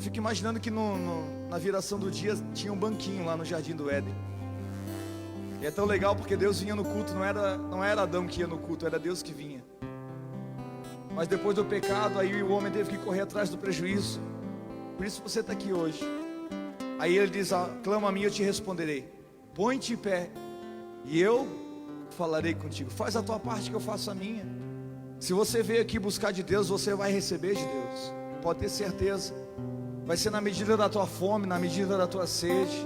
Eu fico imaginando que na viração do dia tinha um banquinho lá no Jardim do Éden. E é tão legal porque Deus vinha no culto, não era Adão que ia no culto, era Deus que vinha. Mas depois do pecado, aí o homem teve que correr atrás do prejuízo. Por isso você está aqui hoje. Aí ele diz: clama a mim e eu te responderei. Põe-te em pé e eu falarei contigo. Faz a tua parte que eu faço a minha. Se você veio aqui buscar de Deus, você vai receber de Deus. Pode ter certeza. Vai ser na medida da tua fome, na medida da tua sede.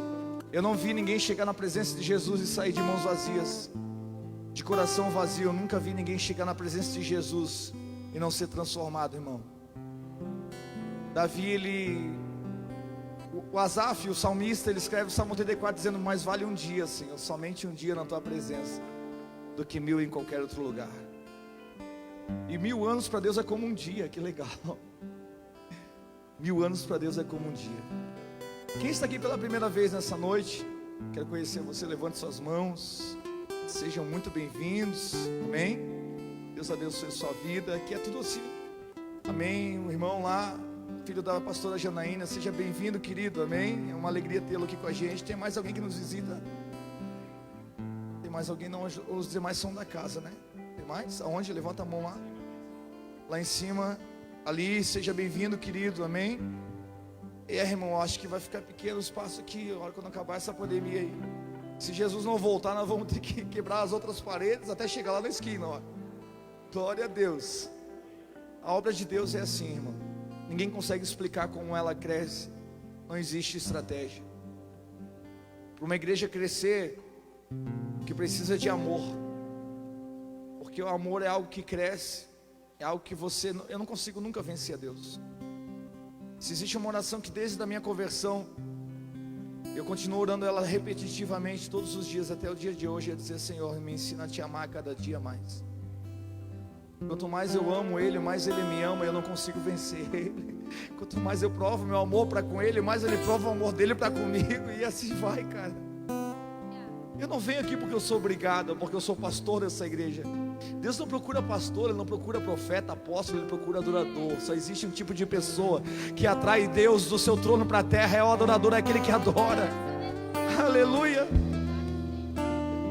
Eu não vi ninguém chegar na presença de Jesus e sair de mãos vazias, de coração vazio. Eu nunca vi ninguém chegar na presença de Jesus e não ser transformado, irmão. Davi, o Asaf, o salmista, ele escreve o Salmo 34 dizendo: mais vale um dia, Senhor, somente um dia na tua presença, do que 1000 em qualquer outro lugar. E 1000 anos para Deus é como um dia. Que legal. 1000 anos para Deus é como um dia. Quem está aqui pela primeira vez nessa noite, quero conhecer você, levante suas mãos. Sejam muito bem-vindos, amém? Deus abençoe a sua vida. Aqui é tudo assim, amém? O irmão lá, filho da pastora Janaína, seja bem-vindo, querido, amém? É uma alegria tê-lo aqui com a gente. Tem mais alguém que nos visita? Tem mais alguém? Não, os demais são da casa, né? Tem mais? Aonde? Levanta a mão lá. Lá em cima, ali, seja bem-vindo, querido, amém? Irmão, acho que vai ficar pequeno o espaço aqui, a hora quando acabar essa pandemia aí. Se Jesus não voltar, nós vamos ter que quebrar as outras paredes até chegar lá na esquina, ó. Glória a Deus. A obra de Deus é assim, irmão. Ninguém consegue explicar como ela cresce. Não existe estratégia. Para uma igreja crescer, que precisa de amor. Porque o amor é algo que cresce. É algo que eu não consigo nunca vencer a Deus. Se existe uma oração que desde a minha conversão eu continuo orando ela repetitivamente todos os dias até o dia de hoje, é dizer: Senhor, me ensina a te amar cada dia mais. Quanto mais eu amo Ele, mais Ele me ama. Eu não consigo vencer Ele. Quanto mais eu provo meu amor para com Ele, mais Ele prova o amor dele para comigo. E assim vai, cara. Eu não venho aqui porque eu sou obrigado, porque eu sou pastor dessa igreja. Deus não procura pastor, Ele não procura profeta, apóstolo, Ele procura adorador. Só existe um tipo de pessoa que atrai Deus do seu trono para a terra. É o adorador, é aquele que adora. Aleluia.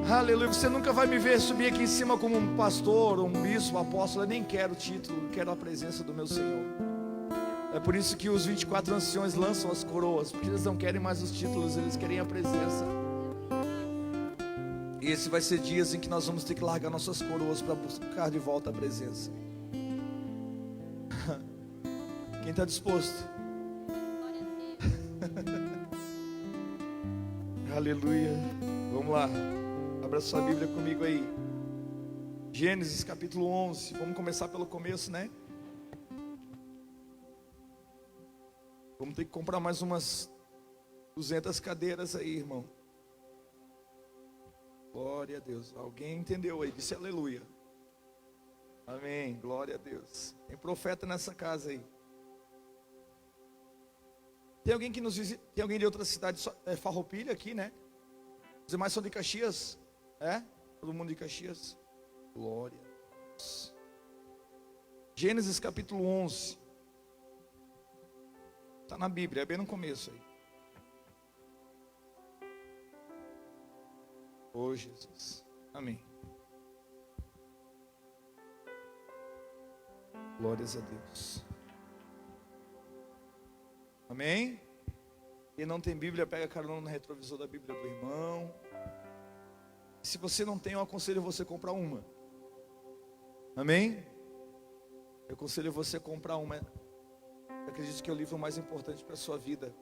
Aleluia. Você nunca vai me ver subir aqui em cima como um pastor, um bispo, um apóstolo. Eu nem quero o título, eu quero a presença do meu Senhor. É por isso que os 24 anciões lançam as coroas, porque eles não querem mais os títulos, eles querem a presença. E esse vai ser dias em que nós vamos ter que largar nossas coroas para buscar de volta a presença. Quem está disposto? Aleluia. Vamos lá. Abra sua Bíblia comigo aí. Gênesis capítulo 11. Vamos começar pelo começo, né? Vamos ter que comprar mais umas 200 cadeiras aí, irmão. Glória a Deus. Alguém entendeu aí? Disse aleluia. Amém. Glória a Deus. Tem profeta nessa casa aí. Tem alguém que nos visita? Tem alguém de outra cidade? Farroupilha aqui, né? Os demais são de Caxias? É? Todo mundo de Caxias? Glória a Deus. Gênesis capítulo 11. Está na Bíblia, é bem no começo aí. Oh Jesus, amém. Glórias a Deus. Amém. Quem não tem Bíblia, pega carona no retrovisor da Bíblia do irmão. Se você não tem, eu aconselho você a comprar uma. Amém. Eu aconselho você a comprar uma. Eu acredito que é o livro mais importante para a sua vida.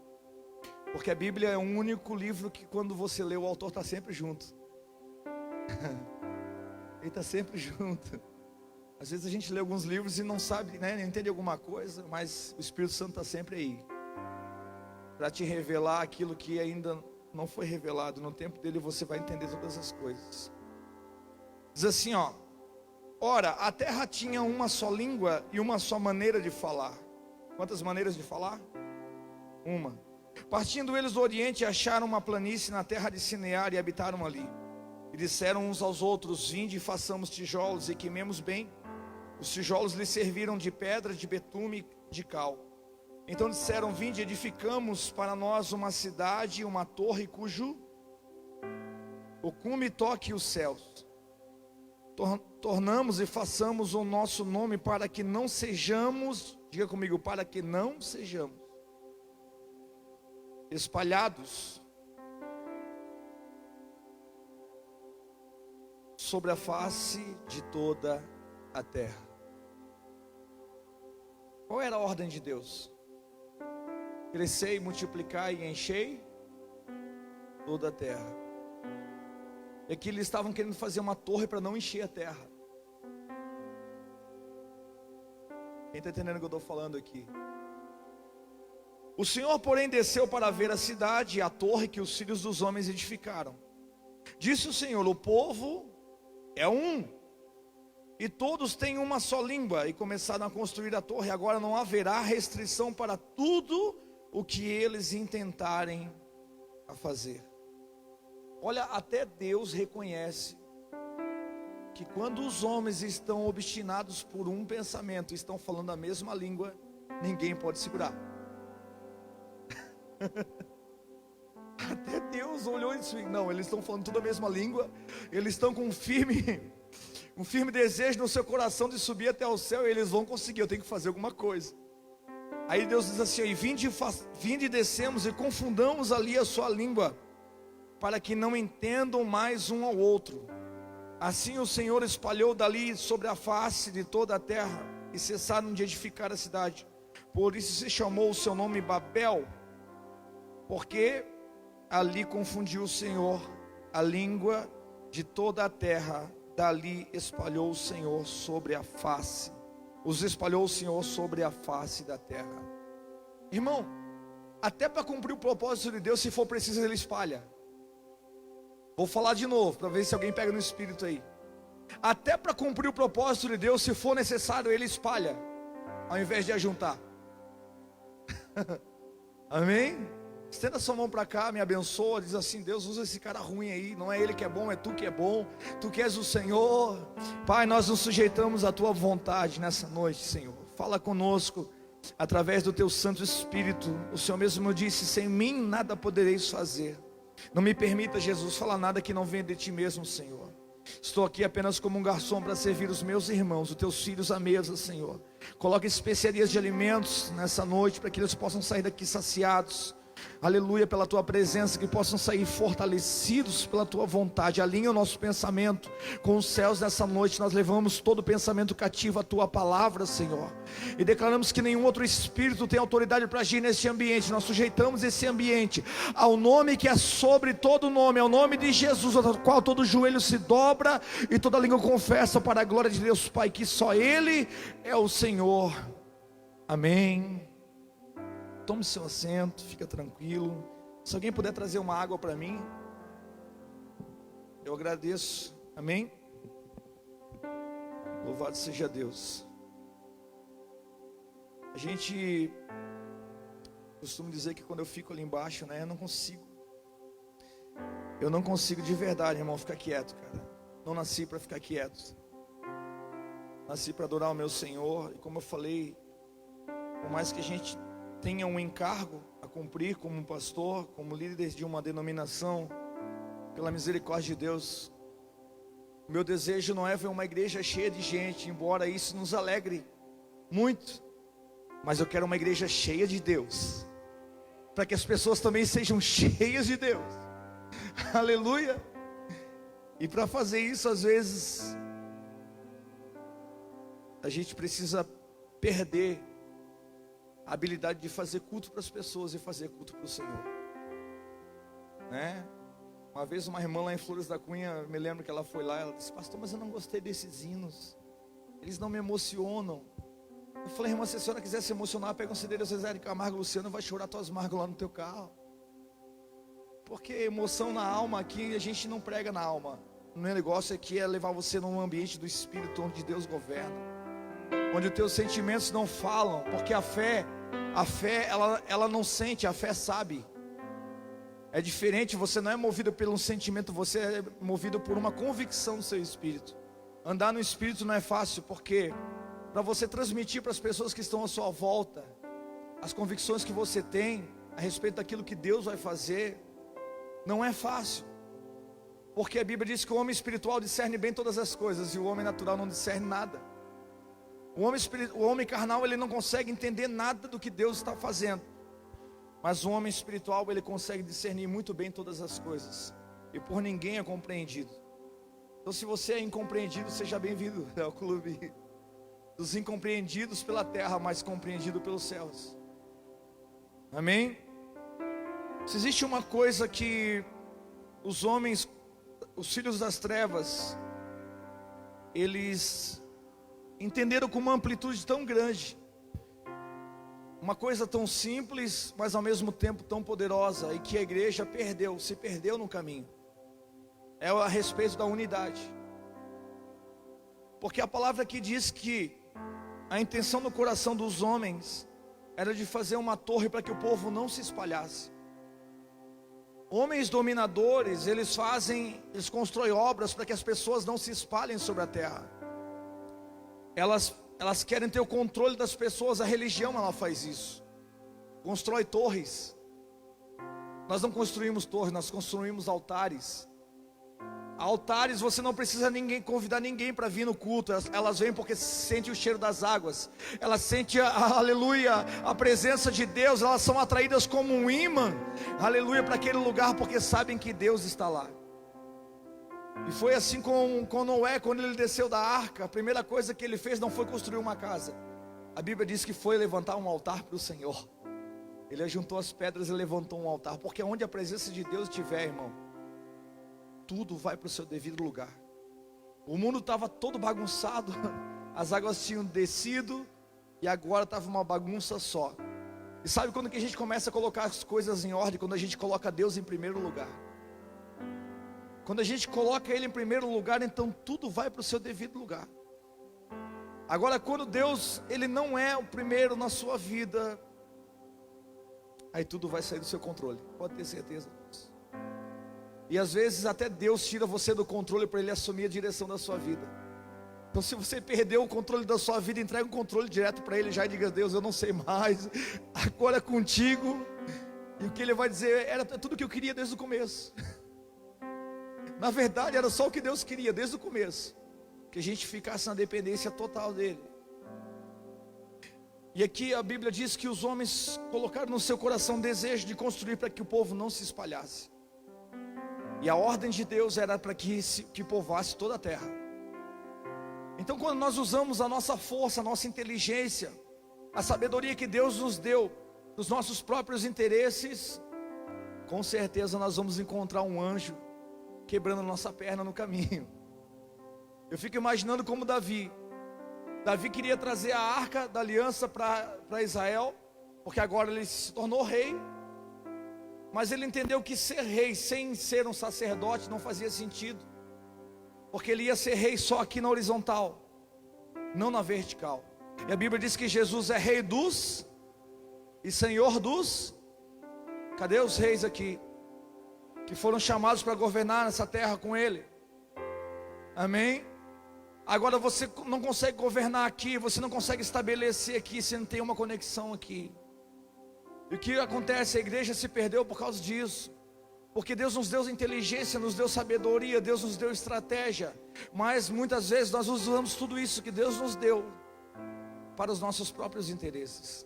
Porque a Bíblia é o único livro que quando você lê, o autor está sempre junto. Ele está sempre junto. Às vezes a gente lê alguns livros e não sabe, né, não entende alguma coisa, mas o Espírito Santo está sempre aí para te revelar aquilo que ainda não foi revelado. No tempo dele você vai entender todas as coisas. Diz assim, ó: ora, a terra tinha uma só língua e uma só maneira de falar. Quantas maneiras de falar? Uma. Partindo eles do oriente, acharam uma planície na terra de Sinear e habitaram ali. E disseram uns aos outros: vinde e façamos tijolos e queimemos bem. Os tijolos lhes serviram de pedra, de betume, de cal. Então disseram: vinde, edificamos para nós uma cidade, uma torre cujo o cume toque os céus. Tornamos e façamos o nosso nome para que não sejamos, diga comigo, para que não sejamos espalhados sobre a face de toda a terra. Qual era a ordem de Deus? Crescei, multiplicai e enchei toda a terra. E aqui eles estavam querendo fazer uma torre para não encher a terra. Quem está entendendo o que eu estou falando aqui? O Senhor, porém, desceu para ver a cidade e a torre que os filhos dos homens edificaram. Disse o Senhor: o povo é um, e todos têm uma só língua, e começaram a construir a torre. Agora não haverá restrição para tudo o que eles intentarem a fazer. Olha, até Deus reconhece que quando os homens estão obstinados por um pensamento, estão falando a mesma língua, ninguém pode segurar. Até Deus olhou isso e não, eles estão falando tudo a mesma língua, eles estão com um firme desejo no seu coração de subir até o céu, e eles vão conseguir, eu tenho que fazer alguma coisa. Aí Deus diz assim: e vinde e descemos e confundamos ali a sua língua, para que não entendam mais um ao outro. Assim o Senhor espalhou dali sobre a face de toda a terra, e cessaram de edificar a cidade. Por isso se chamou o seu nome Babel, porque ali confundiu o Senhor a língua de toda a terra. Dali espalhou o Senhor sobre a face, os espalhou o Senhor sobre a face da terra. Irmão, até para cumprir o propósito de Deus, se for preciso, Ele espalha. Vou falar de novo, para ver se alguém pega no espírito aí. Até para cumprir o propósito de Deus, se for necessário, Ele espalha, ao invés de ajuntar. Amém? Estenda sua mão para cá, me abençoa. Diz assim: Deus, usa esse cara ruim aí. Não é ele que é bom, é tu que é bom. Tu que és o Senhor. Pai, nós nos sujeitamos à tua vontade nessa noite, Senhor. Fala conosco através do teu Santo Espírito. O Senhor mesmo disse: sem mim nada podereis fazer. Não me permita, Jesus, falar nada que não venha de ti mesmo, Senhor. Estou aqui apenas como um garçom para servir os meus irmãos, os teus filhos à mesa, Senhor. Coloque especiarias de alimentos nessa noite, para que eles possam sair daqui saciados. Aleluia, pela tua presença, que possam sair fortalecidos pela tua vontade. Alinha o nosso pensamento com os céus nessa noite. Nós levamos todo pensamento cativo à tua palavra, Senhor, e declaramos que nenhum outro espírito tem autoridade para agir nesse ambiente. Nós sujeitamos esse ambiente ao nome que é sobre todo nome, ao nome de Jesus, ao qual todo joelho se dobra e toda língua confessa, para a glória de Deus Pai, que só Ele é o Senhor. Amém. Tome seu assento, fica tranquilo. Se alguém puder trazer uma água para mim, eu agradeço. Amém? Louvado seja Deus. A gente costuma dizer que quando eu fico ali embaixo, né, eu não consigo de verdade, irmão, ficar quieto, cara. Não nasci para ficar quieto. Nasci para adorar o meu Senhor. E como eu falei, por mais que a gente tenha um encargo a cumprir como pastor, como líder de uma denominação, pela misericórdia de Deus, o meu desejo não é ver uma igreja cheia de gente, embora isso nos alegre muito, mas eu quero uma igreja cheia de Deus, para que as pessoas também sejam cheias de Deus. Aleluia. E para fazer isso, às vezes a gente precisa perder a habilidade de fazer culto para as pessoas e fazer culto para o Senhor, né? Uma vez uma irmã lá em Flores da Cunha, me lembro que ela foi lá, ela disse: pastor, mas eu não gostei desses hinos, eles não me emocionam. Eu falei: irmã, se a senhora quiser se emocionar, pega um CD de Zezé de Camargo e Luciano, vai chorar tuas margas lá no teu carro, porque emoção na alma aqui a gente não prega na alma. O meu negócio aqui é levar você num ambiente do Espírito, onde Deus governa, onde os teus sentimentos não falam, porque a fé ela não sente, a fé sabe. É diferente, você não é movido por um sentimento, você é movido por uma convicção do seu espírito. Andar no Espírito não é fácil, porque para você transmitir para as pessoas que estão à sua volta as convicções que você tem a respeito daquilo que Deus vai fazer, não é fácil. Porque a Bíblia diz que o homem espiritual discerne bem todas as coisas, e o homem natural não discerne nada. O homem carnal, ele não consegue entender nada do que Deus está fazendo. Mas o homem espiritual, ele consegue discernir muito bem todas as coisas. E por ninguém é compreendido. Então, se você é incompreendido, seja bem-vindo ao clube dos incompreendidos pela terra, mas compreendido pelos céus. Amém? Se existe uma coisa que os homens, os filhos das trevas, eles entenderam com uma amplitude tão grande, uma coisa tão simples, mas ao mesmo tempo tão poderosa, e que a igreja se perdeu no caminho, é a respeito da unidade. Porque a palavra aqui diz que a intenção no coração dos homens era de fazer uma torre para que o povo não se espalhasse. Homens dominadores, eles constroem obras para que as pessoas não se espalhem sobre a terra. Elas querem ter o controle das pessoas. A religião, ela faz isso, constrói torres. Nós não construímos torres, nós construímos altares. Altares, você não precisa convidar ninguém para vir no culto. Elas vêm porque sentem o cheiro das águas. Elas sentem, aleluia, a presença de Deus. Elas são atraídas como um imã, aleluia, para aquele lugar, porque sabem que Deus está lá. E foi assim com Noé, quando ele desceu da arca. A primeira coisa que ele fez não foi construir uma casa. A Bíblia diz que foi levantar um altar para o Senhor. Ele ajuntou as pedras e levantou um altar. Porque onde a presença de Deus estiver, irmão, tudo vai para o seu devido lugar. O mundo estava todo bagunçado, as águas tinham descido, e agora estava uma bagunça só. E sabe quando que a gente começa a colocar as coisas em ordem? Quando a gente coloca Deus em primeiro lugar. Quando a gente coloca Ele em primeiro lugar, então tudo vai para o seu devido lugar. Agora, quando Deus, Ele não é o primeiro na sua vida, aí tudo vai sair do seu controle, pode ter certeza. E às vezes até Deus tira você do controle para Ele assumir a direção da sua vida. Então, se você perdeu o controle da sua vida, entrega o controle direto para Ele já e diga: Deus, eu não sei mais, agora é contigo. E o que Ele vai dizer era tudo que eu queria desde o começo. Na verdade era só o que Deus queria desde o começo, que a gente ficasse na dependência total dEle. E aqui a Bíblia diz que os homens colocaram no seu coração desejo de construir para que o povo não se espalhasse. E a ordem de Deus era para que povoasse toda a terra. Então, quando nós usamos a nossa força, a nossa inteligência, a sabedoria que Deus nos deu, dos nossos próprios interesses, com certeza nós vamos encontrar um anjo quebrando nossa perna no caminho. Eu fico imaginando como Davi queria trazer a arca da aliança para Israel, porque agora ele se tornou rei. Mas ele entendeu que ser rei sem ser um sacerdote não fazia sentido, porque ele ia ser rei só aqui na horizontal, não na vertical. E a Bíblia diz que Jesus é rei dos e senhor dos. Cadê os reis aqui que foram chamados para governar nessa terra com ele? Amém? Agora você não consegue governar aqui, você não consegue estabelecer aqui se não tem uma conexão aqui. E o que acontece? A igreja se perdeu por causa disso. Porque Deus nos deu inteligência, nos deu sabedoria, Deus nos deu estratégia. Mas muitas vezes nós usamos tudo isso que Deus nos deu para os nossos próprios interesses.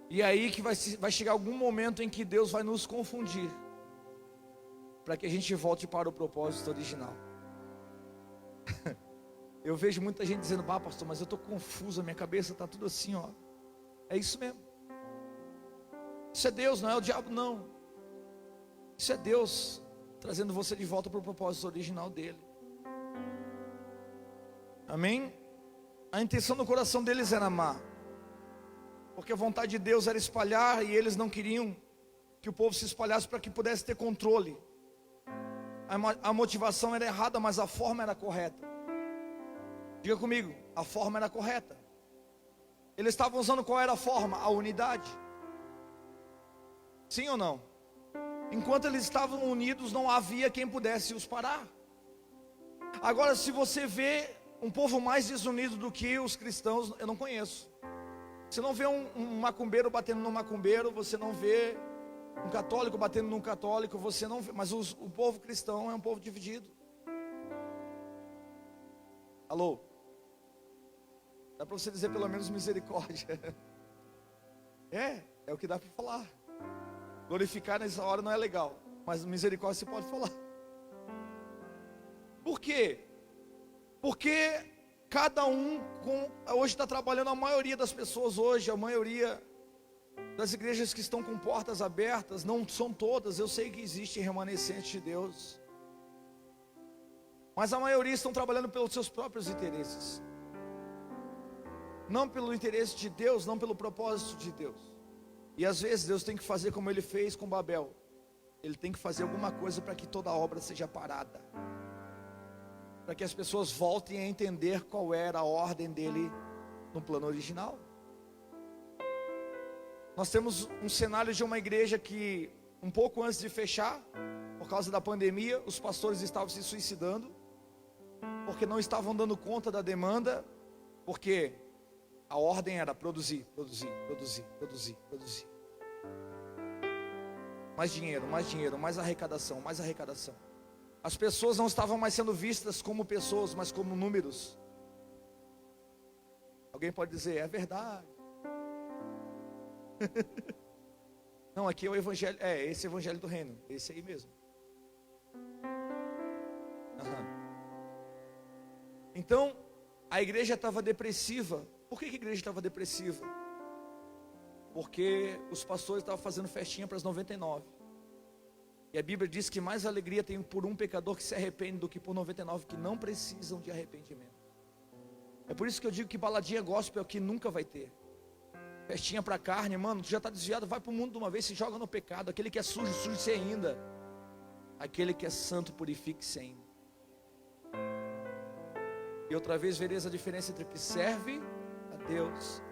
E é aí que vai chegar algum momento em que Deus vai nos confundir, para que a gente volte para o propósito original. Eu vejo muita gente dizendo: "Bah, pastor, mas eu estou confuso, a minha cabeça está tudo assim, ó." É isso mesmo. Isso é Deus, não é o diabo, não. Isso é Deus trazendo você de volta para o propósito original dele. Amém? A intenção do coração deles era amar, porque a vontade de Deus era espalhar, e eles não queriam que o povo se espalhasse para que pudesse ter controle. A motivação era errada, mas a forma era correta. Diga comigo, a forma era correta. Eles estavam usando qual era a forma? A unidade. Sim ou não? Enquanto eles estavam unidos, não havia quem pudesse os parar. Agora, se você vê um povo mais desunido do que os cristãos, eu não conheço. Você não vê um macumbeiro batendo no macumbeiro, você não vê um católico batendo num católico, você não vê, mas o povo cristão é um povo dividido. Alô? Dá para você dizer pelo menos misericórdia. É o que dá para falar. Glorificar nessa hora não é legal, mas misericórdia você pode falar. Por quê? Porque cada um, hoje está trabalhando, a maioria das pessoas hoje, a maioria das igrejas que estão com portas abertas, não são todas, eu sei que existem remanescentes de Deus, mas a maioria estão trabalhando pelos seus próprios interesses, não pelo interesse de Deus, não pelo propósito de Deus. E às vezes Deus tem que fazer como Ele fez com Babel, Ele tem que fazer alguma coisa para que toda a obra seja parada, para que as pessoas voltem a entender qual era a ordem dele no plano original. Nós temos um cenário de uma igreja que, um pouco antes de fechar, por causa da pandemia, os pastores estavam se suicidando, porque não estavam dando conta da demanda, porque a ordem era produzir. Mais dinheiro, mais arrecadação. As pessoas não estavam mais sendo vistas como pessoas, mas como números. Alguém pode dizer, é verdade. Não, aqui é o evangelho, esse é o evangelho do reino, esse aí mesmo. Então, a igreja estava depressiva. Por que a igreja estava depressiva? Porque os pastores estavam fazendo festinha para as 99. E a Bíblia diz que mais alegria tem por um pecador que se arrepende do que por 99 que não precisam de arrependimento. É por isso que eu digo que baladinha gospel aqui nunca vai ter. Festinha para carne, mano, tu já está desviado, vai para o mundo de uma vez, se joga no pecado. Aquele que é sujo, suje-se ainda. Aquele que é santo, purifique-se ainda. E outra vez vereis a diferença entre o que serve a Deus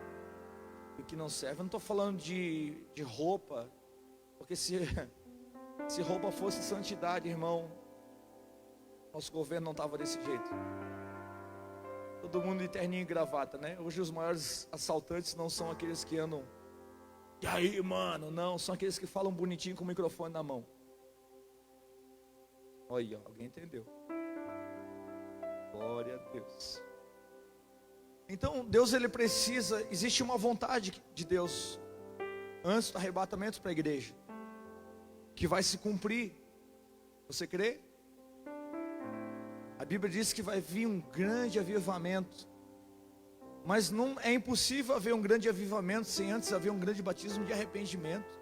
e o que não serve. Eu não estou falando de roupa, porque se roupa fosse santidade, irmão, nosso governo não estava desse jeito. Todo mundo de terninho e gravata, né? Hoje os maiores assaltantes não são aqueles que andam, e aí, mano, não, são aqueles que falam bonitinho com o microfone na mão. Olha, alguém entendeu? Glória a Deus. Então, Deus, ele precisa, existe uma vontade de Deus antes do arrebatamento para a igreja, que vai se cumprir. Você crê? A Bíblia diz que vai vir um grande avivamento, mas não é impossível haver um grande avivamento sem antes haver um grande batismo de arrependimento.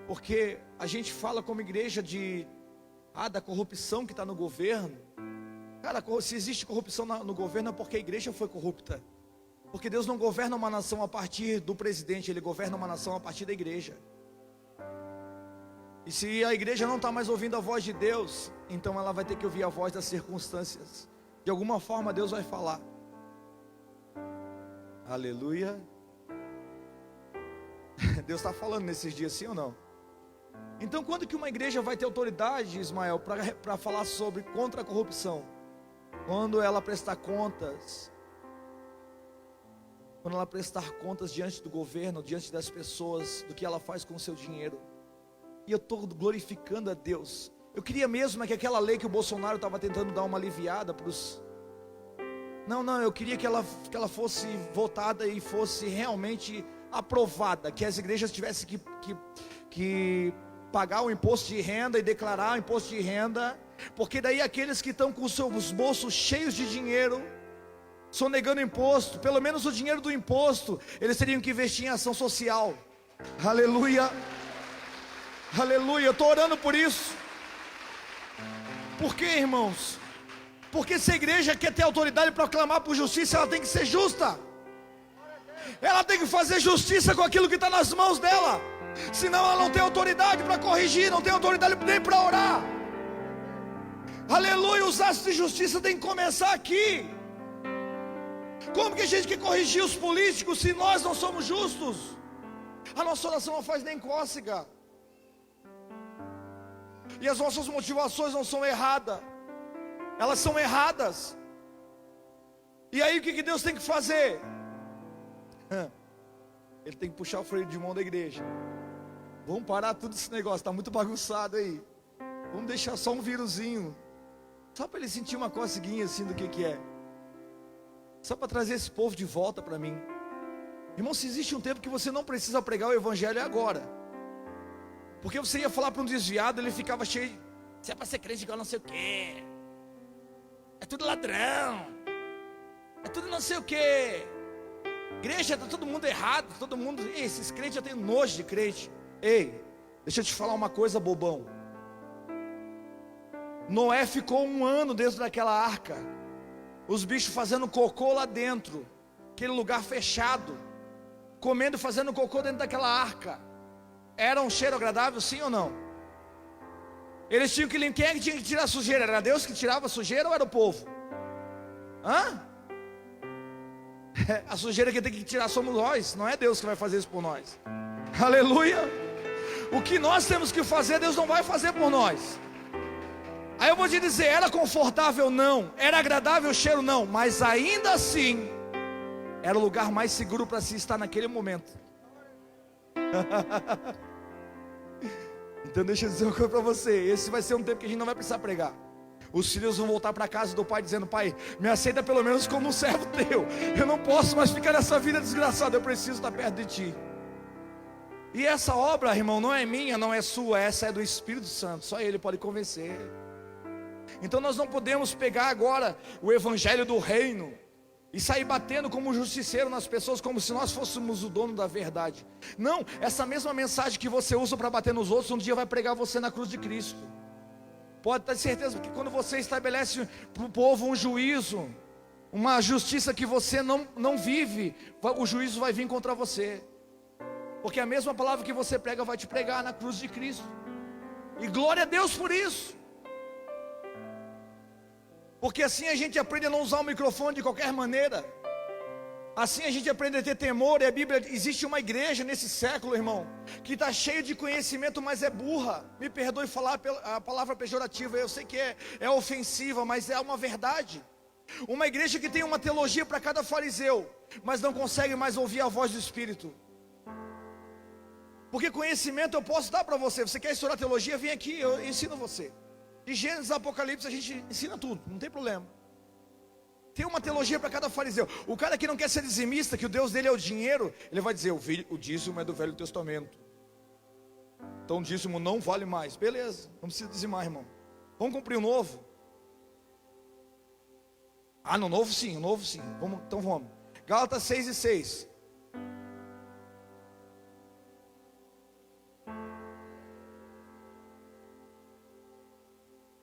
Porque a gente fala como igreja da corrupção que está no governo. Cara, se existe corrupção no governo é porque a igreja foi corrupta. Porque Deus não governa uma nação a partir do presidente, Ele governa uma nação a partir da igreja. E se a igreja não está mais ouvindo a voz de Deus, então ela vai ter que ouvir a voz das circunstâncias. De alguma forma Deus vai falar. Aleluia. Deus está falando nesses dias, sim ou não? Então quando que uma igreja vai ter autoridade, Ismael, para falar contra a corrupção? Quando ela prestar contas. Quando ela prestar contas diante do governo, diante das pessoas, do que ela faz com o seu dinheiro. E eu estou glorificando a Deus. Eu queria mesmo que aquela lei que o Bolsonaro estava tentando dar uma aliviada para os... Não, eu queria que ela fosse votada e fosse realmente aprovada. Que as igrejas tivessem que pagar o imposto de renda e declarar o imposto de renda. Porque daí aqueles que estão com os seus bolsos cheios de dinheiro, sonegando imposto, pelo menos o dinheiro do imposto, eles teriam que investir em ação social. Aleluia. Aleluia, eu estou orando por isso. Por quê, irmãos? Porque se a igreja quer ter autoridade para clamar por justiça, ela tem que ser justa. Ela tem que fazer justiça com aquilo que está nas mãos dela. Senão ela não tem autoridade para corrigir, não tem autoridade nem para orar. Aleluia, os atos de justiça têm que começar aqui. Como que a gente quer corrigir os políticos se nós não somos justos? A nossa oração não faz nem cócega. E as nossas motivações não são erradas, elas são erradas. E aí o que Deus tem que fazer? Ele tem que puxar o freio de mão da igreja. Vamos parar tudo esse negócio, está muito bagunçado aí. Vamos deixar só um vírusinho, só para ele sentir uma coceguinha assim do que é. Só para trazer esse povo de volta para mim. Irmão, se existe um tempo que você não precisa pregar o evangelho, é agora. Porque você ia falar para um desviado, ele ficava cheio de, se é para ser crente igual não sei o que, é tudo ladrão, é tudo não sei o que, igreja está todo mundo errado, todo mundo, esses crentes já tem nojo de crente. Ei, deixa eu te falar uma coisa, bobão. Noé ficou 1 ano dentro daquela arca, os bichos fazendo cocô lá dentro, aquele lugar fechado, comendo e fazendo cocô dentro daquela arca. Era um cheiro agradável, sim ou não? Eles tinham que limpar. Quem é que tinha que tirar a sujeira? Era Deus que tirava a sujeira ou era o povo? A sujeira que tem que tirar somos nós, não é Deus que vai fazer isso por nós. Aleluia. O que nós temos que fazer, Deus não vai fazer por nós. Aí eu vou te dizer, era confortável? Não. Era agradável o cheiro? Não. Mas ainda assim, era o lugar mais seguro para se estar naquele momento. Então deixa eu dizer uma coisa para você. Esse vai ser um tempo que a gente não vai precisar pregar. Os filhos vão voltar para a casa do pai dizendo: pai, me aceita pelo menos como um servo teu. Eu não posso mais ficar nessa vida desgraçada, eu preciso estar perto de ti. E essa obra, irmão, não é minha, não é sua, essa é do Espírito Santo. Só Ele pode convencer. Então nós não podemos pegar agora o evangelho do reino e sair batendo como justiceiro nas pessoas, como se nós fôssemos o dono da verdade. Não, essa mesma mensagem que você usa para bater nos outros, um dia vai pregar você na cruz de Cristo. Pode ter certeza que quando você estabelece para o povo um juízo, uma justiça que você não vive, o juízo vai vir contra você. Porque a mesma palavra que você prega vai te pregar na cruz de Cristo. E glória a Deus por isso. Porque assim a gente aprende a não usar o microfone de qualquer maneira. Assim a gente aprende a ter temor. E a Bíblia, existe uma igreja nesse século, irmão, que está cheio de conhecimento, mas é burra. Me perdoe falar a palavra pejorativa, eu sei que é ofensiva, mas é uma verdade. Uma igreja que tem uma teologia para cada fariseu, mas não consegue mais ouvir a voz do Espírito. Porque conhecimento eu posso dar para você. Você quer estudar teologia? Vem aqui, eu ensino você. De Gênesis a Apocalipse a gente ensina tudo, não tem problema. Tem uma teologia para cada fariseu. O cara que não quer ser dizimista, que o Deus dele é o dinheiro, ele vai dizer: o dízimo é do Velho Testamento, então o dízimo não vale mais. Beleza, não precisa dizimar, irmão. Vamos cumprir o novo? Ah, no novo sim, o novo sim. Então vamos. Gálatas 6:6.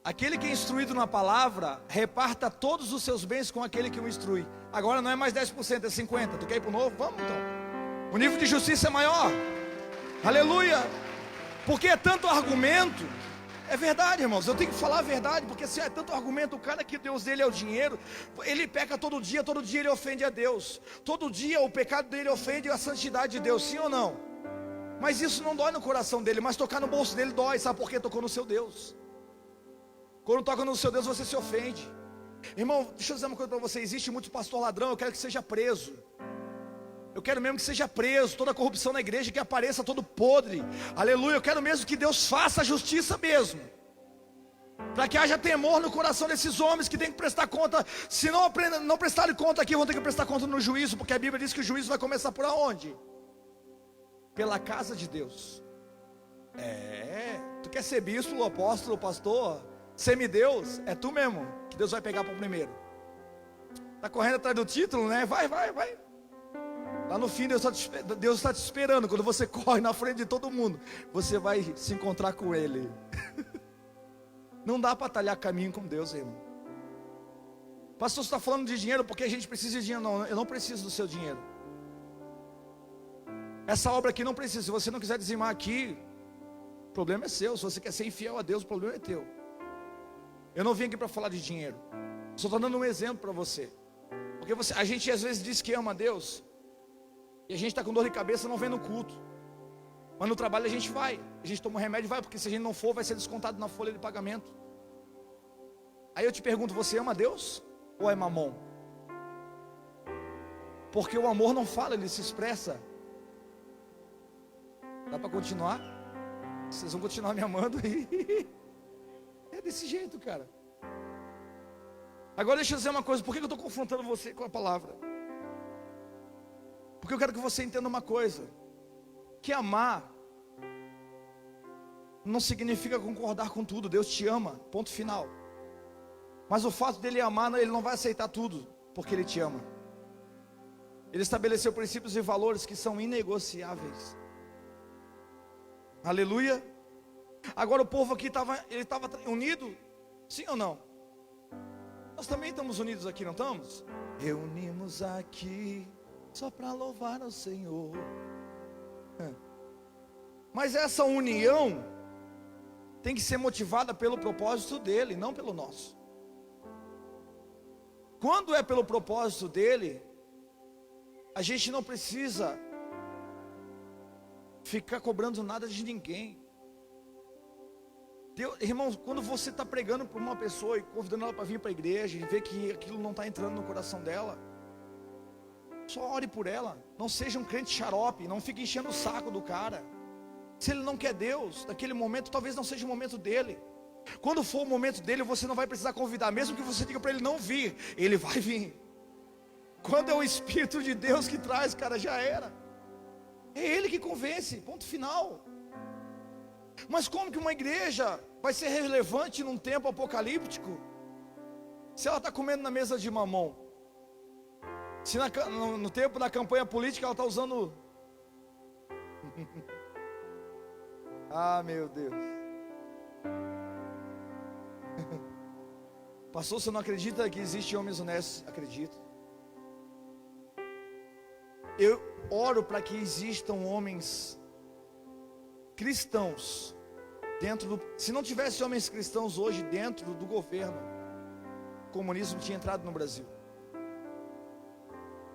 Aquele que é instruído na palavra, reparta todos os seus bens com aquele que o instrui. Agora não é mais 10%, é 50%. Tu quer ir para o novo? Vamos então. O nível de justiça é maior. Aleluia. Porque é tanto argumento. É verdade, irmãos, eu tenho que falar a verdade. Porque se é tanto argumento, o cara que Deus dele é o dinheiro, ele peca todo dia ele ofende a Deus. Todo dia o pecado dele ofende a santidade de Deus, sim ou não? Mas isso não dói no coração dele, mas tocar no bolso dele dói. Sabe por quê? Tocou no seu Deus. Quando toca no seu Deus, você se ofende. Irmão, deixa eu dizer uma coisa para você. Existe muito pastor ladrão, eu quero que seja preso. Eu quero mesmo que seja preso. Toda corrupção na igreja, que apareça todo podre. Aleluia, eu quero mesmo que Deus faça a justiça mesmo. Para que haja temor no coração desses homens que tem que prestar conta. Se não prestarem conta aqui, vão ter que prestar conta no juízo. Porque a Bíblia diz que o juízo vai começar por aonde? Pela casa de Deus. Tu quer ser bispo, apóstolo, pastor, semideus? É tu mesmo que Deus vai pegar para o primeiro. Está correndo atrás do título, né? Vai. Lá no fim Deus está te esperando. Quando você corre na frente de todo mundo, você vai se encontrar com Ele. Não dá para talhar caminho com Deus, irmão. Pastor, você está falando de dinheiro porque a gente precisa de dinheiro. Não, eu não preciso do seu dinheiro. Essa obra aqui não precisa. Se você não quiser dizimar aqui, o problema é seu. Se você quer ser infiel a Deus, o problema é teu. Eu não vim aqui para falar de dinheiro. Só estou dando um exemplo para você. Porque a gente às vezes diz que ama a Deus, e a gente está com dor de cabeça, não vem no culto. Mas no trabalho a gente vai. A gente toma um remédio e vai. Porque se a gente não for, vai ser descontado na folha de pagamento. Aí eu te pergunto, você ama a Deus? Ou é mamon? Porque o amor não fala, ele se expressa. Dá para continuar? Vocês vão continuar me amando aí? É desse jeito, cara. Agora deixa eu dizer uma coisa. Por que eu estou confrontando você com a palavra? Porque eu quero que você entenda uma coisa. Que amar não significa concordar com tudo. Deus te ama, ponto final. Mas o fato dele amar, ele não vai aceitar tudo, porque ele te ama. Ele estabeleceu princípios e valores que são inegociáveis. Aleluia. Agora o povo aqui estava unido, sim ou não? Nós também estamos unidos aqui, não estamos? Reunimos aqui só para louvar ao Senhor. Mas essa união tem que ser motivada pelo propósito dele, não pelo nosso. Quando é pelo propósito dele, a gente não precisa ficar cobrando nada de ninguém. Irmão, quando você está pregando para uma pessoa e convidando ela para vir para a igreja e vê que aquilo não está entrando no coração dela, só ore por ela. Não seja um crente xarope, não fique enchendo o saco do cara. Se ele não quer Deus, naquele momento talvez não seja o momento dele. Quando for o momento dele, você não vai precisar convidar, mesmo que você diga para ele não vir, ele vai vir. Quando é o Espírito de Deus que traz, cara, já era. É ele que convence, ponto final. Mas como que uma igreja vai ser relevante num tempo apocalíptico se ela está comendo na mesa de Mamon? Se no tempo da campanha política ela está usando... Ah, meu Deus. Pastor, você não acredita que existem homens honestos? Acredito. Eu oro para que existam homens cristãos dentro do... Se não tivesse homens cristãos hoje dentro do governo, o comunismo tinha entrado no Brasil.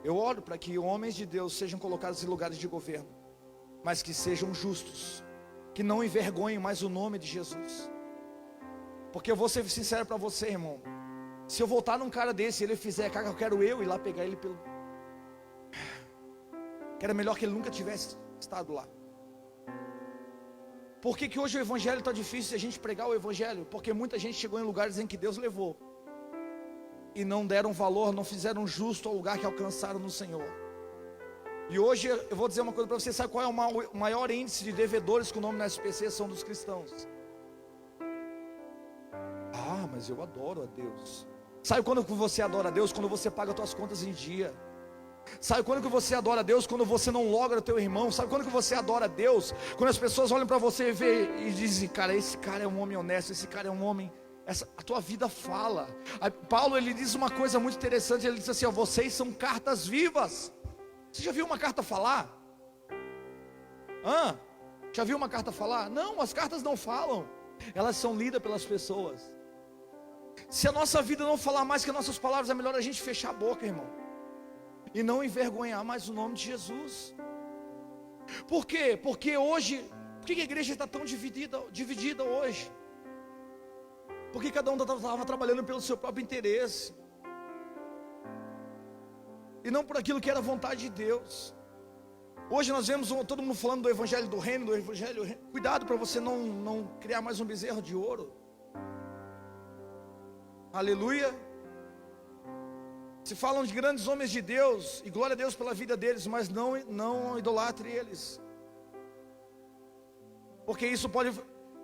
Eu oro para que homens de Deus sejam colocados em lugares de governo, mas que sejam justos, que não envergonhem mais o nome de Jesus. Porque eu vou ser sincero para você, irmão. Se eu voltar num cara desse e ele fizer, cara, eu quero ir lá pegar ele pelo... Que era melhor que ele nunca tivesse estado lá. Por que hoje o evangelho está difícil de a gente pregar o evangelho? Porque muita gente chegou em lugares em que Deus levou e não deram valor, não fizeram justo ao lugar que alcançaram no Senhor. E hoje eu vou dizer uma coisa para você. Sabe qual é o maior índice de devedores com o nome na SPC? São dos cristãos. Ah, mas eu adoro a Deus. Sabe quando você adora a Deus? Quando você paga as suas contas em dia. Sabe quando que você adora a Deus? Quando você não logra o teu irmão. Sabe quando que você adora a Deus? Quando as pessoas olham para você e dizem, cara, esse cara é um homem honesto, esse cara é um homem... a tua vida fala. Paulo, ele diz uma coisa muito interessante. Ele diz assim, ó, vocês são cartas vivas. Você já viu uma carta falar? Já viu uma carta falar? Não, as cartas não falam. Elas são lidas pelas pessoas. Se a nossa vida não falar mais que as nossas palavras, é melhor a gente fechar a boca, irmão, e não envergonhar mais o nome de Jesus. Por quê? Porque hoje, por que a igreja está tão dividida hoje? Porque cada um estava trabalhando pelo seu próprio interesse, e não por aquilo que era a vontade de Deus. Hoje nós vemos todo mundo falando do evangelho do reino, do evangelho. Cuidado para você não criar mais um bezerro de ouro. Aleluia. Se falam de grandes homens de Deus, e glória a Deus pela vida deles, mas não idolatre eles. Porque isso pode...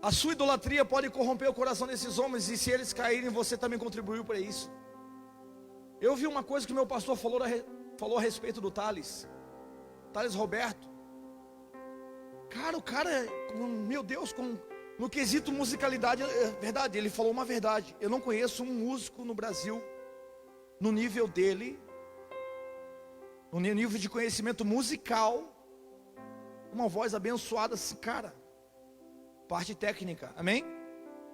A sua idolatria pode corromper o coração desses homens, e se eles caírem, você também contribuiu para isso. Eu vi uma coisa que meu pastor falou a respeito do Thales Roberto. Cara, o cara, meu Deus, no quesito musicalidade, é verdade, ele falou uma verdade. Eu não conheço um músico no Brasil, no nível dele, no nível de conhecimento musical, uma voz abençoada assim, cara. Parte técnica, amém?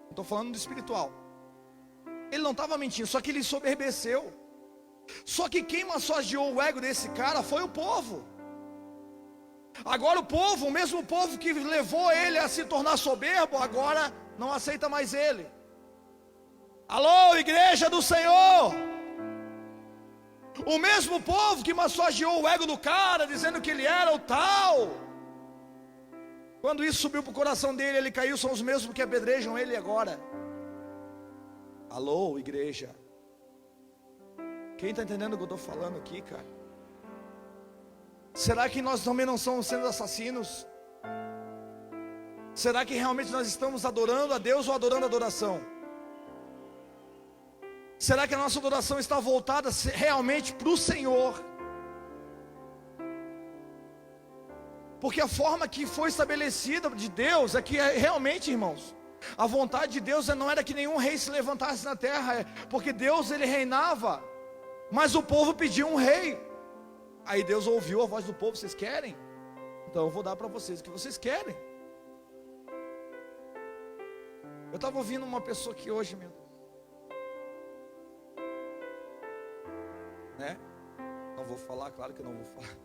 Não estou falando do espiritual. Ele não estava mentindo, só que ele soberbeceu. Só que quem massageou o ego desse cara foi o povo. Agora o povo, o mesmo povo que levou ele a se tornar soberbo, agora não aceita mais ele. Alô, igreja do Senhor! O mesmo povo que massageou o ego do cara, dizendo que ele era o tal, quando isso subiu para o coração dele, ele caiu, são os mesmos que apedrejam ele agora. Alô, igreja. Quem está entendendo o que eu estou falando aqui, cara? Será que nós também não estamos sendo assassinos? Será que realmente nós estamos adorando a Deus ou adorando a adoração? Será que a nossa adoração está voltada realmente para o Senhor? Porque a forma que foi estabelecida de Deus é que realmente, irmãos, a vontade de Deus não era que nenhum rei se levantasse na terra, porque Deus ele reinava, mas o povo pediu um rei. Aí Deus ouviu a voz do povo: vocês querem? Então eu vou dar para vocês o que vocês querem. Eu estava ouvindo uma pessoa aqui hoje, meu Deus, né? Não vou falar, claro que eu não vou falar,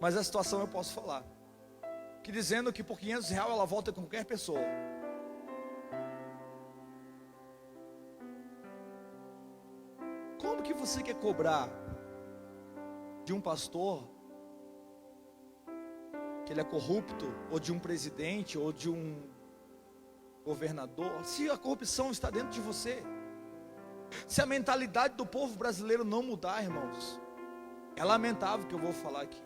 mas a situação eu posso falar, que dizendo que por R$500 ela volta com qualquer pessoa. Como que você quer cobrar de um pastor que ele é corrupto, ou de um presidente, ou de um governador, se a corrupção está dentro de você? Se a mentalidade do povo brasileiro não mudar, irmãos, é lamentável o que eu vou falar aqui.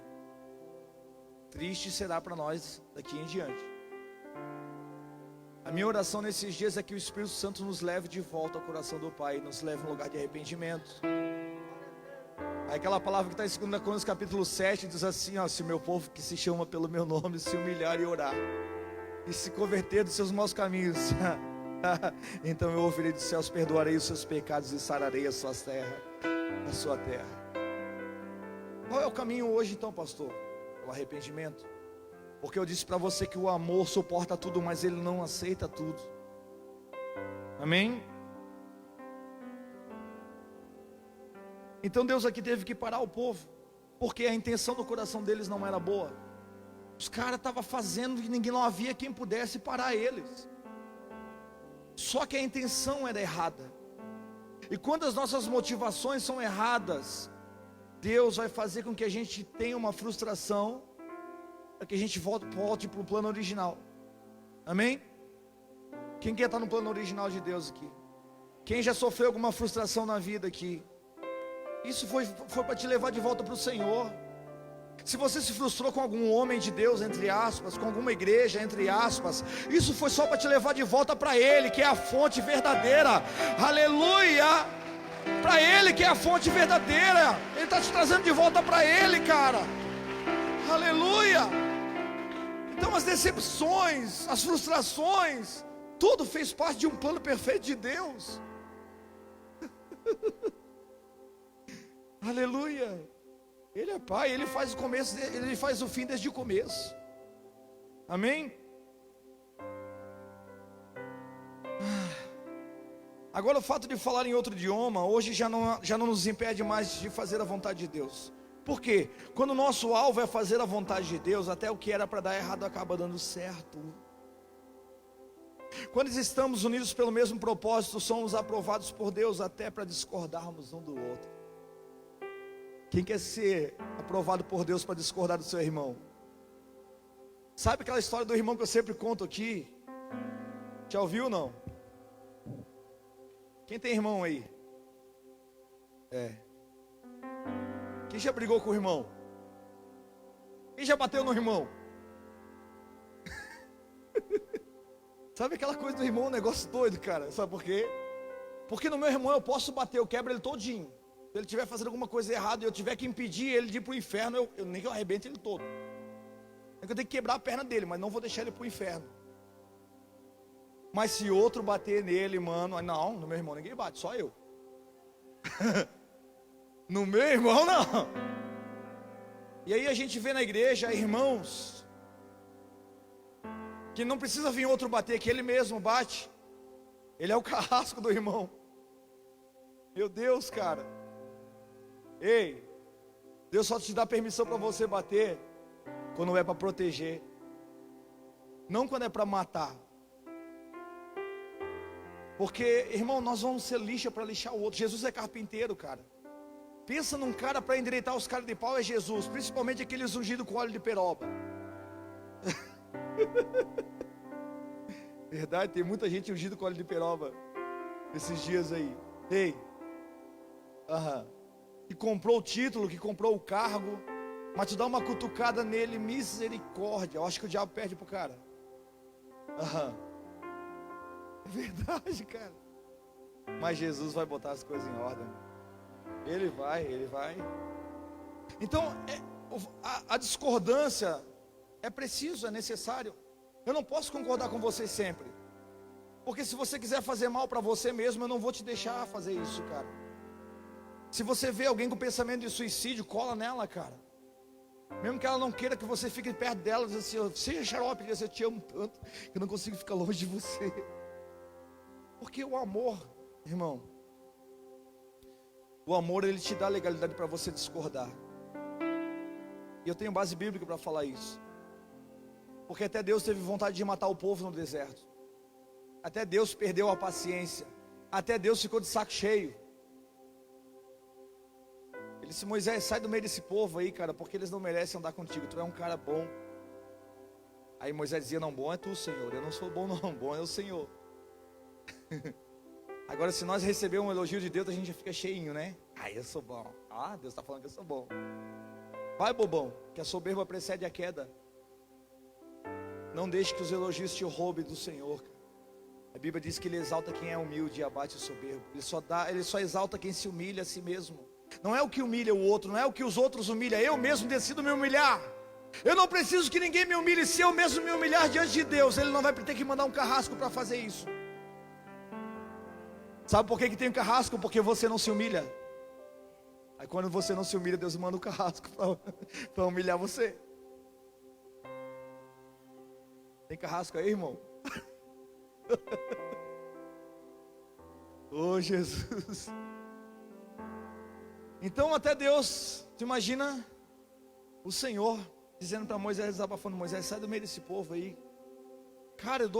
Triste será para nós daqui em diante. A minha oração nesses dias é que o Espírito Santo nos leve de volta ao coração do Pai, nos leve a um lugar de arrependimento. Aí aquela palavra que está em 2 Crônicas capítulo 7 diz assim, ó: se o meu povo que se chama pelo meu nome se humilhar e orar, e se converter dos seus maus caminhos, então eu ouvirei dos céus, perdoarei os seus pecados e sararei a sua terra. Qual é o caminho hoje então, pastor? O arrependimento. Porque eu disse para você que o amor suporta tudo, mas ele não aceita tudo. Amém? Então Deus aqui teve que parar o povo, porque a intenção do coração deles não era boa. Os caras estavam fazendo e ninguém, não havia quem pudesse parar eles. Só que a intenção era errada. E quando as nossas motivações são erradas, Deus vai fazer com que a gente tenha uma frustração, para que a gente volte para o plano original. Amém? Quem quer estar no plano original de Deus aqui? Quem já sofreu alguma frustração na vida aqui? Isso foi para te levar de volta para o Senhor. Se você se frustrou com algum homem de Deus, entre aspas, com alguma igreja, entre aspas, isso foi só para te levar de volta para Ele, que é a fonte verdadeira. Aleluia! Para Ele que é a fonte verdadeira. Ele está te trazendo de volta para Ele, cara. Aleluia! Então as decepções, as frustrações, tudo fez parte de um plano perfeito de Deus. Aleluia! Ele é Pai, Ele faz o começo, Ele faz o fim desde o começo. Amém? Agora o fato de falar em outro idioma, hoje já não nos impede mais de fazer a vontade de Deus. Por quê? Quando o nosso alvo é fazer a vontade de Deus, até o que era para dar errado acaba dando certo. Quando estamos unidos pelo mesmo propósito, somos aprovados por Deus até para discordarmos um do outro. Quem quer ser aprovado por Deus para discordar do seu irmão? Sabe aquela história do irmão que eu sempre conto aqui? Já ouviu ou não? Quem tem irmão aí? Quem já brigou com o irmão? Quem já bateu no irmão? Sabe aquela coisa do irmão, um negócio doido, cara? Sabe por quê? Porque no meu irmão eu posso bater, eu quebro ele todinho. Se ele estiver fazendo alguma coisa errada e eu tiver que impedir ele de ir para o inferno, nem que eu arrebente ele todo. Eu tenho que quebrar a perna dele, mas não vou deixar ele para o inferno. Mas se outro bater nele, mano, não, no meu irmão ninguém bate, só eu. No meu irmão não. E aí a gente vê na igreja irmãos que não precisa vir outro bater, que ele mesmo bate. Ele é o carrasco do irmão. Meu Deus, cara. Ei, Deus só te dá permissão para você bater quando é para proteger, não quando é para matar. Porque, irmão, nós vamos ser lixa para lixar o outro. Jesus é carpinteiro, cara. Pensa num cara para endireitar os caras de pau, é Jesus. Principalmente aqueles ungidos com óleo de peroba. Verdade, tem muita gente ungida com óleo de peroba esses dias aí. Ei, que comprou o título, que comprou o cargo, mas tu dá uma cutucada nele, misericórdia. Eu acho que o diabo perde pro cara. É verdade, cara. Mas Jesus vai botar as coisas em ordem. Ele vai. Então, a discordância é preciso, é necessário. Eu não posso concordar com você sempre, porque se você quiser fazer mal para você mesmo, eu não vou te deixar fazer isso, cara. Se você vê alguém com pensamento de suicídio, cola nela, cara. Mesmo que ela não queira que você fique perto dela, diz assim: seja xarope, eu te amo tanto que eu não consigo ficar longe de você. Porque o amor, irmão, o amor, ele te dá legalidade para você discordar. E eu tenho base bíblica para falar isso. Porque até Deus teve vontade de matar o povo no deserto. Até Deus perdeu a paciência. Até Deus ficou de saco cheio. Ele disse: Moisés, sai do meio desse povo aí, cara, porque eles não merecem andar contigo. Tu é um cara bom. Aí Moisés dizia: não, bom é tu, Senhor. Eu não sou bom não, bom é o Senhor. Agora, se nós recebermos um elogio de Deus, a gente já fica cheinho, né? Eu sou bom. Deus está falando que eu sou bom. Vai, bobão, que a soberba precede a queda. Não deixe que os elogios te roubem do Senhor. A Bíblia diz que Ele exalta quem é humilde e abate o soberbo. Ele só exalta quem se humilha a si mesmo. Não é o que humilha o outro, não é o que os outros humilham. Eu mesmo decido me humilhar. Eu não preciso que ninguém me humilhe. Se eu mesmo me humilhar diante de Deus, Ele não vai ter que mandar um carrasco para fazer isso. Sabe por que tem um carrasco? Porque você não se humilha. Aí quando você não se humilha, Deus manda um carrasco para humilhar você. Tem carrasco aí, irmão? Oh, Jesus. Então até Deus, tu imagina o Senhor dizendo para Moisés, desabafando: Moisés, sai do meio desse povo aí. Cara, eu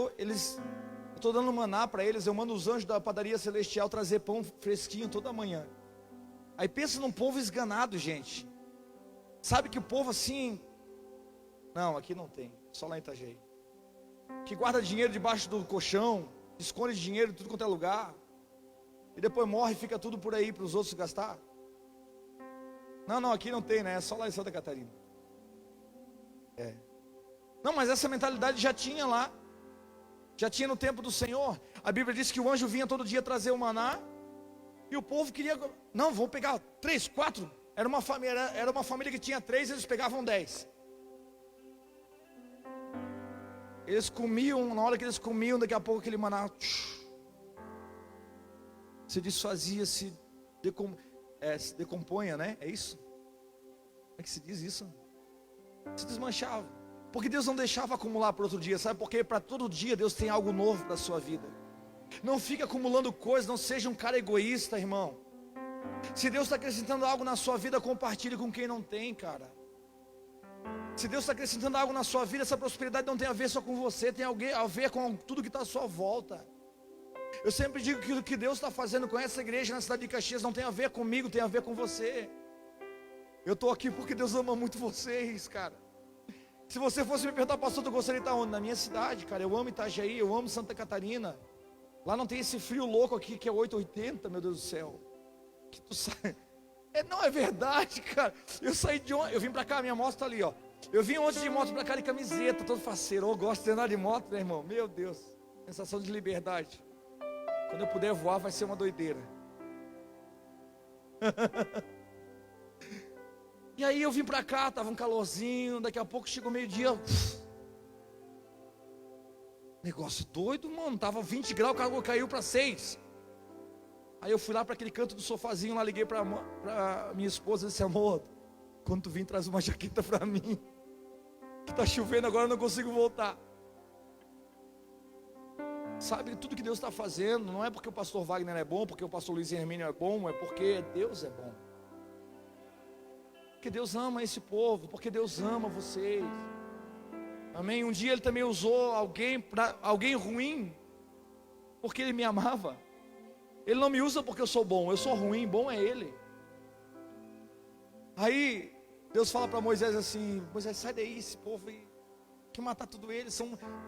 estou dando maná para eles. Eu mando os anjos da padaria celestial trazer pão fresquinho toda manhã. Aí pensa num povo esganado, gente. Sabe que o povo assim, não, aqui não tem, só lá em Itajaí, que guarda dinheiro debaixo do colchão, esconde dinheiro em tudo quanto é lugar, e depois morre e fica tudo por aí para os outros gastar. Não, aqui não tem, né? É só lá em Santa Catarina. Não, mas essa mentalidade já tinha lá. Já tinha no tempo do Senhor. A Bíblia diz que o anjo vinha todo dia trazer o maná. E o povo queria, não, vamos pegar 3, 4. Era uma família que tinha 3, eles pegavam 10. Eles comiam, na hora que eles comiam, daqui a pouco aquele maná se desfazia, se decompunha, né? É isso? Como é que se diz isso? Se desmanchava. Porque Deus não deixava acumular para outro dia. Sabe por quê? Para todo dia Deus tem algo novo para a sua vida. Não fica acumulando coisas. Não seja um cara egoísta, irmão. Se Deus está acrescentando algo na sua vida, compartilhe com quem não tem, cara. Se Deus está acrescentando algo na sua vida, essa prosperidade não tem a ver só com você, tem a ver com tudo que está à sua volta. Eu sempre digo que o que Deus está fazendo com essa igreja na cidade de Caxias não tem a ver comigo, tem a ver com você. Eu estou aqui porque Deus ama muito vocês, cara. Se você fosse me perguntar: pastor, tu gostaria de estar onde? Na minha cidade, cara. Eu amo Itajaí, eu amo Santa Catarina. Lá não tem esse frio louco aqui que é 8,80, meu Deus do céu. Que tu sai. Não é verdade, cara. Eu saí de onde? Eu vim pra cá, minha moto tá ali, ó. Eu vim ontem de moto pra cá de camiseta, todo faceiro. Eu gosto de andar de moto, né, irmão? Meu Deus, sensação de liberdade. Quando eu puder voar, vai ser uma doideira. E aí eu vim pra cá, tava um calorzinho. Daqui a pouco chegou meio-dia. Negócio doido, mano. Tava 20 graus, o carro caiu pra 6. Aí eu fui lá para aquele canto do sofazinho, lá liguei para minha esposa e disse: amor, quando tu vir, traz uma jaqueta para mim, que tá chovendo agora, eu não consigo voltar. Sabe, tudo que Deus está fazendo, não é porque o pastor Wagner é bom, porque o pastor Luiz Hermínio é bom, é porque Deus é bom. Porque Deus ama esse povo, porque Deus ama vocês. Amém? Um dia Ele também usou alguém ruim, porque Ele me amava. Ele não me usa porque eu sou bom, eu sou ruim, bom é Ele. Aí Deus fala para Moisés assim: Moisés, sai daí, esse povo aí quer matar tudo eles.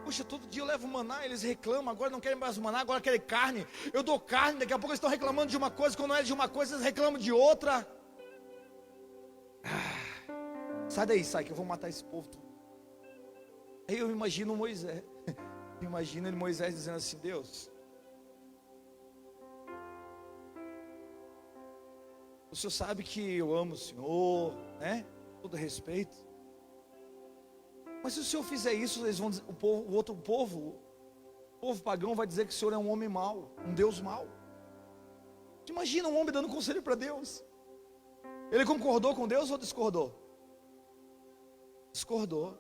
Poxa, todo dia eu levo maná, eles reclamam, agora não querem mais maná, agora querem carne. Eu dou carne, daqui a pouco eles estão reclamando de uma coisa, quando não é de uma coisa, eles reclamam de outra. Sai daí, sai, que eu vou matar esse povo tudo. Aí eu imagino Moisés, imagina Moisés dizendo assim: Deus, o Senhor sabe que eu amo o Senhor, né? Todo respeito. Mas se o Senhor fizer isso, eles vão dizer, o povo pagão vai dizer que o Senhor é um homem mau, um Deus mau. Imagina um homem dando conselho para Deus. Ele concordou com Deus ou discordou? Discordou.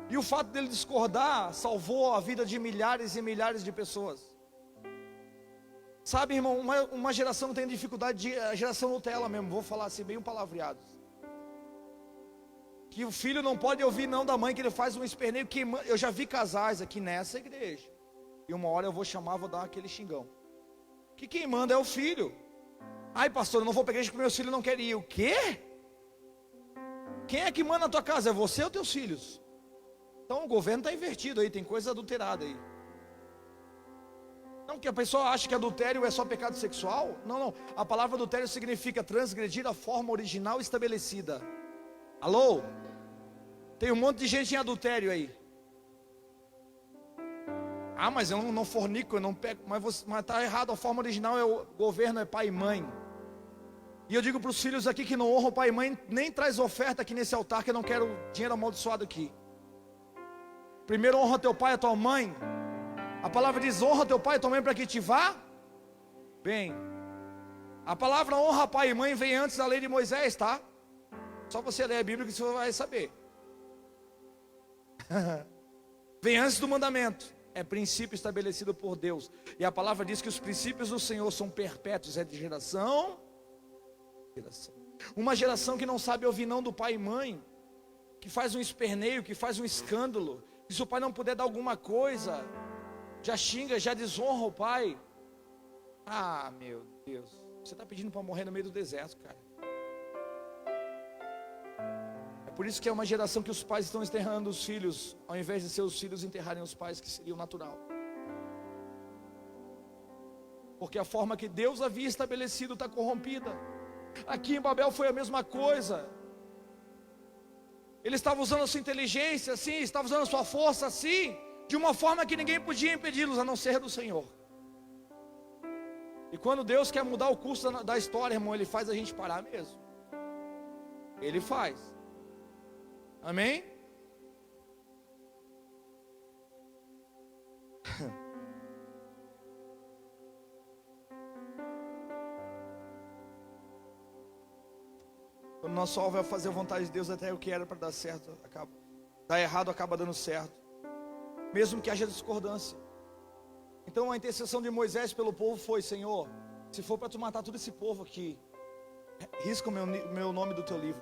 E o fato dele discordar salvou a vida de milhares e milhares de pessoas. Sabe, irmão, uma geração que tem dificuldade, a geração Nutella mesmo, vou falar assim, bem palavreados. Que o filho não pode ouvir não da mãe, que ele faz um esperneio. Eu já vi casais aqui nessa igreja, e uma hora eu vou chamar, vou dar aquele xingão, que quem manda é o filho. Ai, pastor, eu não vou para a igreja porque meus filhos não querem ir. O quê? Quem é que manda na tua casa? É você ou teus filhos? Então o governo está invertido aí, tem coisa adulterada aí. Não, que a pessoa acha que adultério é só pecado sexual. Não, a palavra adultério significa transgredir a forma original estabelecida. Alô? Tem um monte de gente em adultério aí. Ah, mas eu não fornico, eu não pego. Mas está errado, a forma original é o governo, é pai e mãe. E eu digo para os filhos aqui que não honram pai e mãe, nem traz oferta aqui nesse altar, que eu não quero dinheiro amaldiçoado aqui. Primeiro honra teu pai e a tua mãe. A palavra diz: honra teu pai e tua mãe para que te vá bem. A palavra honra pai e mãe vem antes da lei de Moisés, tá? Só você ler a Bíblia que você vai saber. Vem antes do mandamento. É princípio estabelecido por Deus. E a palavra diz que os princípios do Senhor são perpétuos. É de geração em geração. Uma geração que não sabe ouvir não do pai e mãe, que faz um esperneio, que faz um escândalo, que se o pai não puder dar alguma coisa, já xinga, já desonra o pai. Ah, meu Deus, você está pedindo para morrer no meio do deserto, cara. É por isso que é uma geração que os pais estão enterrando os filhos, ao invés de seus filhos enterrarem os pais, que seria o natural. Porque a forma que Deus havia estabelecido está corrompida. Aqui em Babel foi a mesma coisa. Ele estava usando a sua inteligência assim, estava usando a sua força assim, de uma forma que ninguém podia impedi-los, a não ser do Senhor. E quando Deus quer mudar o curso da história, irmão, Ele faz a gente parar mesmo. Ele faz. Amém? Quando nosso alvo é fazer a vontade de Deus, até o que era para dar certo, dá errado, acaba dando certo. Mesmo que haja discordância. Então a intercessão de Moisés pelo povo foi: Senhor, se for para tu matar todo esse povo aqui, risca o meu nome do teu livro.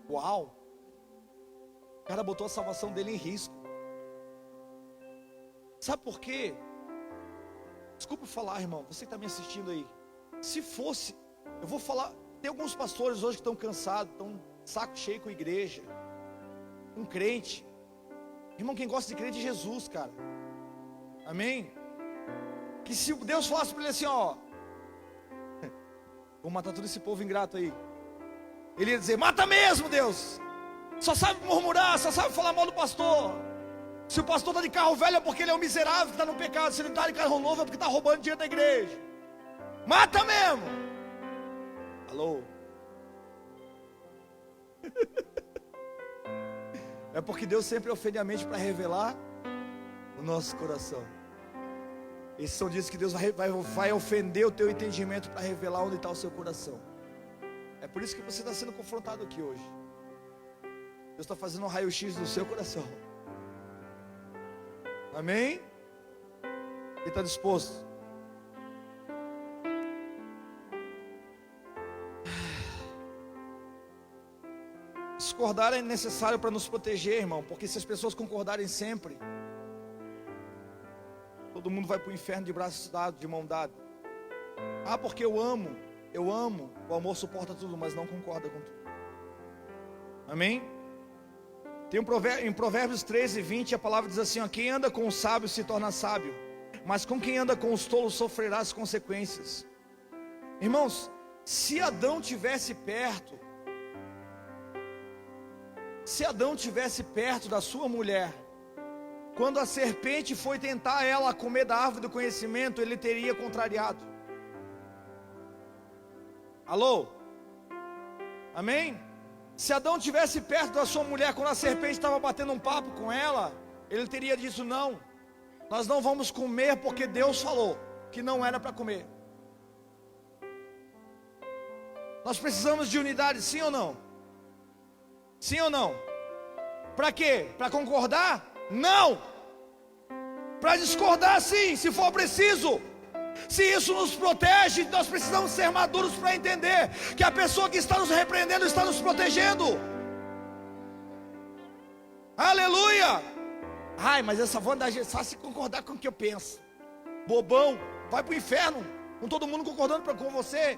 Uau! O cara botou a salvação dele em risco. Sabe por quê? Desculpa falar, irmão, você que está me assistindo aí. Se fosse, eu vou falar. Tem alguns pastores hoje que estão cansados, estão saco cheio com a igreja, com crente. Irmão, quem gosta de crente é Jesus, cara. Amém? Que se Deus falasse para ele assim, ó, vou matar todo esse povo ingrato aí, ele ia dizer: mata mesmo, Deus. Só sabe murmurar, só sabe falar mal do pastor. Se o pastor está de carro velho é porque ele é um miserável que está no pecado. Se ele está de carro novo é porque está roubando dinheiro da igreja. Mata mesmo. Alô? É porque Deus sempre ofende a mente para revelar o nosso coração. Esses são dias que Deus vai ofender o teu entendimento para revelar onde está o seu coração. É por isso que você está sendo confrontado aqui hoje. Deus está fazendo um raio-x do seu coração. Amém? Quem está disposto? Discordar é necessário para nos proteger, irmão. Porque se as pessoas concordarem sempre, todo mundo vai para o inferno de braços dados, de mão dada. Ah, porque eu amo. eu amo, o amor suporta tudo, mas não concorda com tudo. Amém? Tem em Provérbios 13:20, a palavra diz assim, ó, quem anda com os sábios se torna sábio, mas com quem anda com os tolos sofrerá as consequências. Irmãos, se Adão tivesse perto da sua mulher, quando a serpente foi tentar ela comer da árvore do conhecimento, ele teria contrariado. Alô? Amém? Se Adão tivesse perto da sua mulher, quando a serpente estava batendo um papo com ela, ele teria dito, não, nós não vamos comer porque Deus falou que não era para comer. Nós precisamos de unidade, sim ou não? Sim ou não? Para quê? Para concordar? Não! Para discordar, sim, se for preciso. Se isso nos protege, nós precisamos ser maduros para entender que a pessoa que está nos repreendendo está nos protegendo. Aleluia! Ai, mas essa vantagem é só se concordar com o que eu penso. Bobão, vai para o inferno, com todo mundo concordando com você.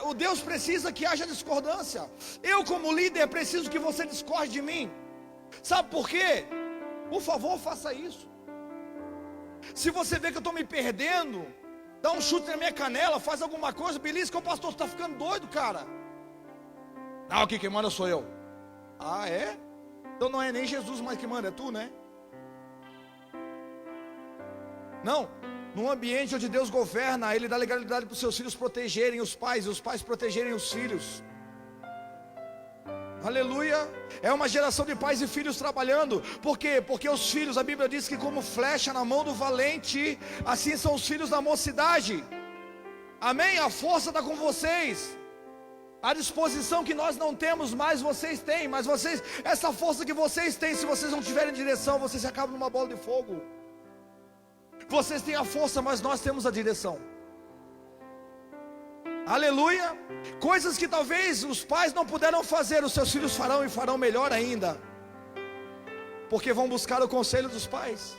O Deus precisa que haja discordância. Eu como líder preciso que você discorde de mim. Sabe por quê? Por favor, faça isso. Se você vê que eu estou me perdendo, dá um chute na minha canela, faz alguma coisa, belisca, o pastor, você está ficando doido, cara. Não, aqui quem manda sou eu. Ah, é? Então não é nem Jesus mais que manda, é tu, né? Não, num ambiente onde Deus governa, Ele dá legalidade para os seus filhos protegerem os pais, e os pais protegerem os filhos. Aleluia. É uma geração de pais e filhos trabalhando. Por quê? Porque os filhos, a Bíblia diz que como flecha na mão do valente, assim são os filhos da mocidade. Amém? A força está com vocês. A disposição que nós não temos mais, vocês têm. Mas vocês, essa força que vocês têm, se vocês não tiverem direção, vocês acabam numa bola de fogo. Vocês têm a força, mas nós temos a direção. Aleluia. Coisas que talvez os pais não puderam fazer, os seus filhos farão e farão melhor ainda, porque vão buscar o conselho dos pais.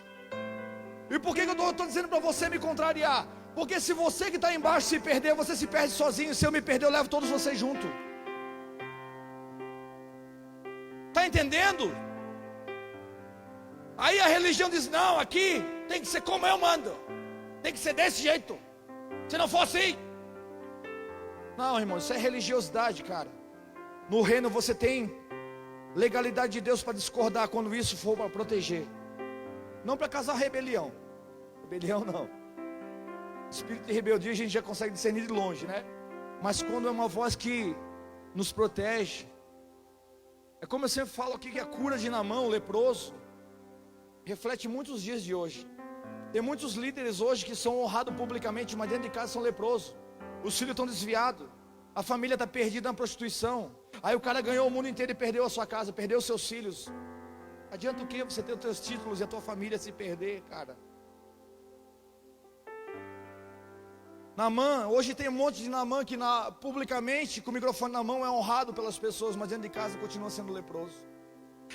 E por que eu estou dizendo para você me contrariar? Porque se você que está embaixo se perder, você se perde sozinho. Se eu me perder, eu levo todos vocês junto. Está entendendo? Aí a religião diz, não, aqui tem que ser como eu mando, tem que ser desse jeito, se não for assim. Não, irmão, isso é religiosidade, cara. No reino você tem legalidade de Deus para discordar quando isso for para proteger, não para causar rebelião. Rebelião não. Espírito de rebeldia a gente já consegue discernir de longe, né? Mas quando é uma voz que nos protege, é como eu sempre falo aqui, que a cura de Naamã, o leproso, reflete muitos dias de hoje. Tem muitos líderes hoje que são honrados publicamente, mas dentro de casa são leprosos. Os filhos estão desviados, a família está perdida na prostituição. Aí o cara ganhou o mundo inteiro e perdeu a sua casa, perdeu os seus filhos. Adianta o que você ter os teus títulos e a tua família se perder, cara? Naamã, hoje tem um monte de Naamã que publicamente, com o microfone na mão, é honrado pelas pessoas, mas dentro de casa continua sendo leproso.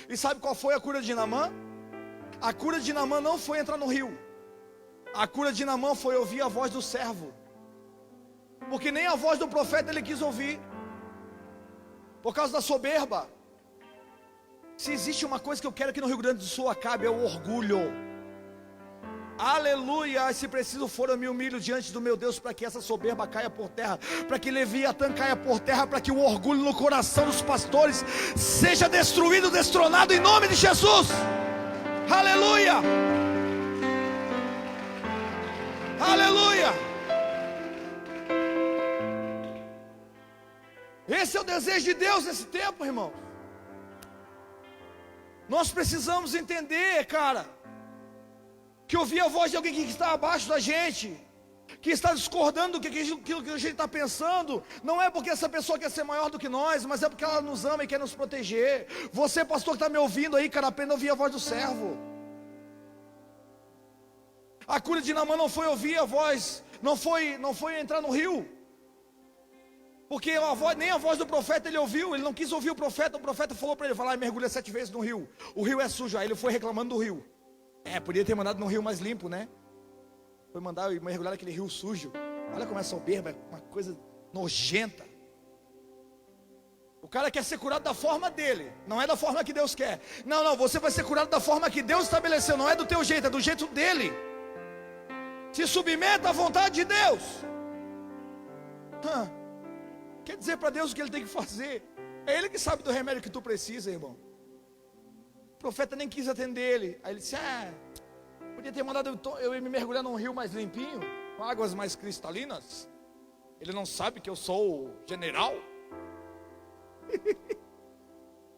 E sabe qual foi a cura de Naamã? A cura de Naamã não foi entrar no rio. A cura de Naamã foi ouvir a voz do servo. Porque nem a voz do profeta ele quis ouvir, por causa da soberba. Se existe uma coisa que eu quero que no Rio Grande do Sul acabe, é o orgulho. Aleluia. Se preciso for, eu me humilho diante do meu Deus, para que essa soberba caia por terra, para que Leviatã caia por terra, para que o orgulho no coração dos pastores seja destruído, destronado em nome de Jesus. Aleluia. Aleluia. Esse é o desejo de Deus nesse tempo, irmão. Nós precisamos entender, cara, que ouvir a voz de alguém que está abaixo da gente, que está discordando do que a gente está pensando, não é porque essa pessoa quer ser maior do que nós, mas é porque ela nos ama e quer nos proteger. Você, pastor, que está me ouvindo aí, cara, aprenda a ouvir a voz do servo. A cura de Naamã não foi ouvir a voz, não foi entrar no rio, porque nem a voz do profeta ele ouviu. Ele não quis ouvir o profeta falou para ele, vai lá e mergulha 7 vezes no rio, o rio é sujo. Aí ele foi reclamando do rio. Podia ter mandado num rio mais limpo, né? foi mandar eu mergulhar naquele rio sujo. Olha como é soberba, é uma coisa nojenta. O cara quer ser curado da forma dele, não é da forma que Deus quer. Não, você vai ser curado da forma que Deus estabeleceu, não é do teu jeito, é do jeito dele. Se submeta à vontade de Deus. Quer dizer para Deus o que ele tem que fazer. É ele que sabe do remédio que tu precisa, irmão. O profeta nem quis atender ele. Aí ele disse, podia ter mandado eu me mergulhar num rio mais limpinho, com águas mais cristalinas. Ele não sabe que eu sou o general.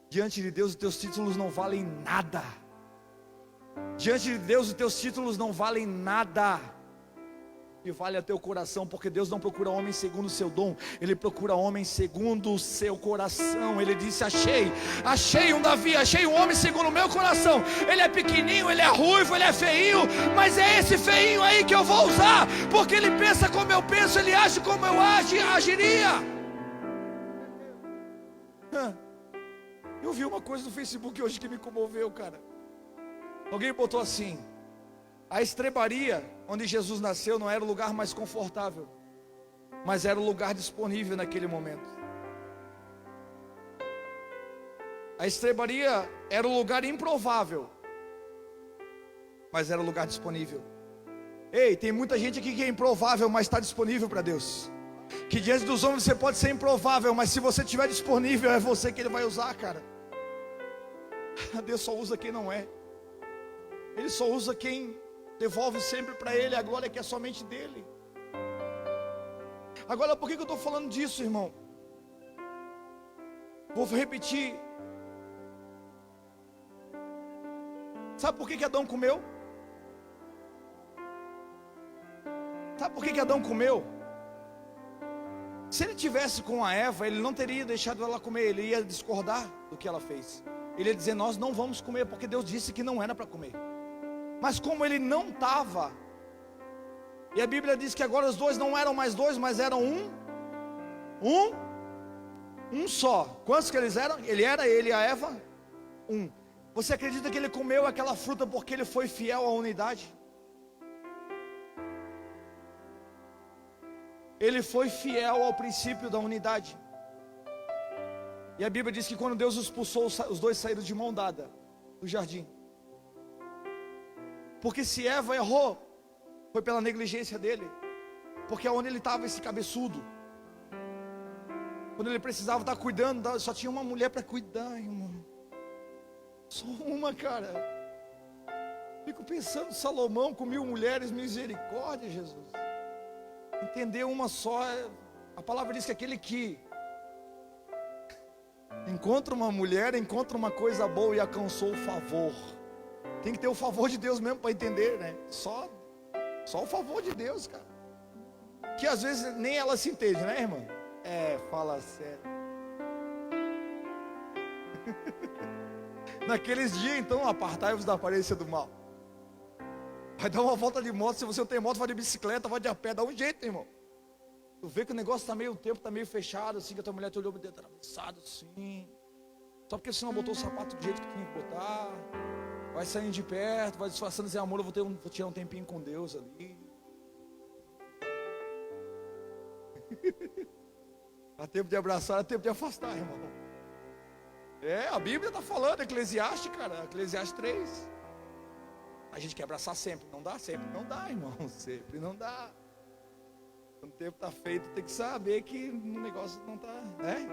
Diante de Deus os teus títulos não valem nada. Diante de Deus os teus títulos não valem nada. E vale a teu coração, porque Deus não procura homem segundo o seu dom, Ele procura homem segundo o seu coração. Ele disse, achei um Davi, achei um homem segundo o meu coração. Ele é pequenininho, ele é ruivo, ele é feinho, mas é esse feinho aí que eu vou usar, porque ele pensa como eu penso, ele age como eu agiria. Eu vi uma coisa no Facebook hoje que me comoveu, cara. Alguém botou assim: a estrebaria onde Jesus nasceu não era o lugar mais confortável, mas era o lugar disponível naquele momento. A estrebaria era o lugar improvável, mas era o lugar disponível. Ei, tem muita gente aqui que é improvável, mas está disponível para Deus. Que diante dos homens você pode ser improvável, mas se você estiver disponível, é você que Ele vai usar, cara. Deus só usa quem não é. Ele só usa quem devolve sempre para Ele a glória que é somente dEle. Agora, por que eu estou falando disso, irmão? Vou repetir. Sabe por que Adão comeu? Sabe por que Adão comeu? Se ele tivesse com a Eva, ele não teria deixado ela comer, ele ia discordar do que ela fez. Ele ia dizer, nós não vamos comer, porque Deus disse que não era para comer. Mas como ele não estava, e a Bíblia diz que agora os dois não eram mais dois, mas eram um só. Quantos que eles eram? Ele e a Eva, um. Você acredita que ele comeu aquela fruta porque ele foi fiel à unidade? Ele foi fiel ao princípio da unidade. E a Bíblia diz que quando Deus expulsou, os dois saíram de mão dada do jardim. Porque se Eva errou, foi pela negligência dele. Porque onde ele estava, esse cabeçudo, quando ele precisava estar cuidando, só tinha uma mulher para cuidar, irmão. Só uma, cara. Fico pensando, Salomão com 1000 mulheres, misericórdia, Jesus. Entender uma só. A palavra diz que aquele que encontra uma mulher, encontra uma coisa boa e alcançou o favor. Tem que ter o favor de Deus mesmo para entender, né? Só o favor de Deus, cara. Que às vezes nem ela se entende, né, irmã? Fala sério. Naqueles dias, então, apartai-vos da aparência do mal. Vai dar uma volta de moto, se você não tem moto, vai de bicicleta, vai de a pé, dá um jeito, irmão. Tu vê que o negócio está meio, o tempo está meio fechado, assim, que a tua mulher te olhou meio atravessado, assim. Só porque você não botou o sapato do jeito que tinha que botar. Vai saindo de perto, vai disfarçando, dizendo, amor, eu vou tirar um tempinho com Deus ali. Dá tempo de abraçar, dá tempo de afastar, irmão. A Bíblia está falando, Eclesiastes, cara, Eclesiastes 3. A gente quer abraçar sempre, não dá? Sempre não dá, irmão, sempre não dá. Quando o tempo está feito, tem que saber que o negócio não está, né?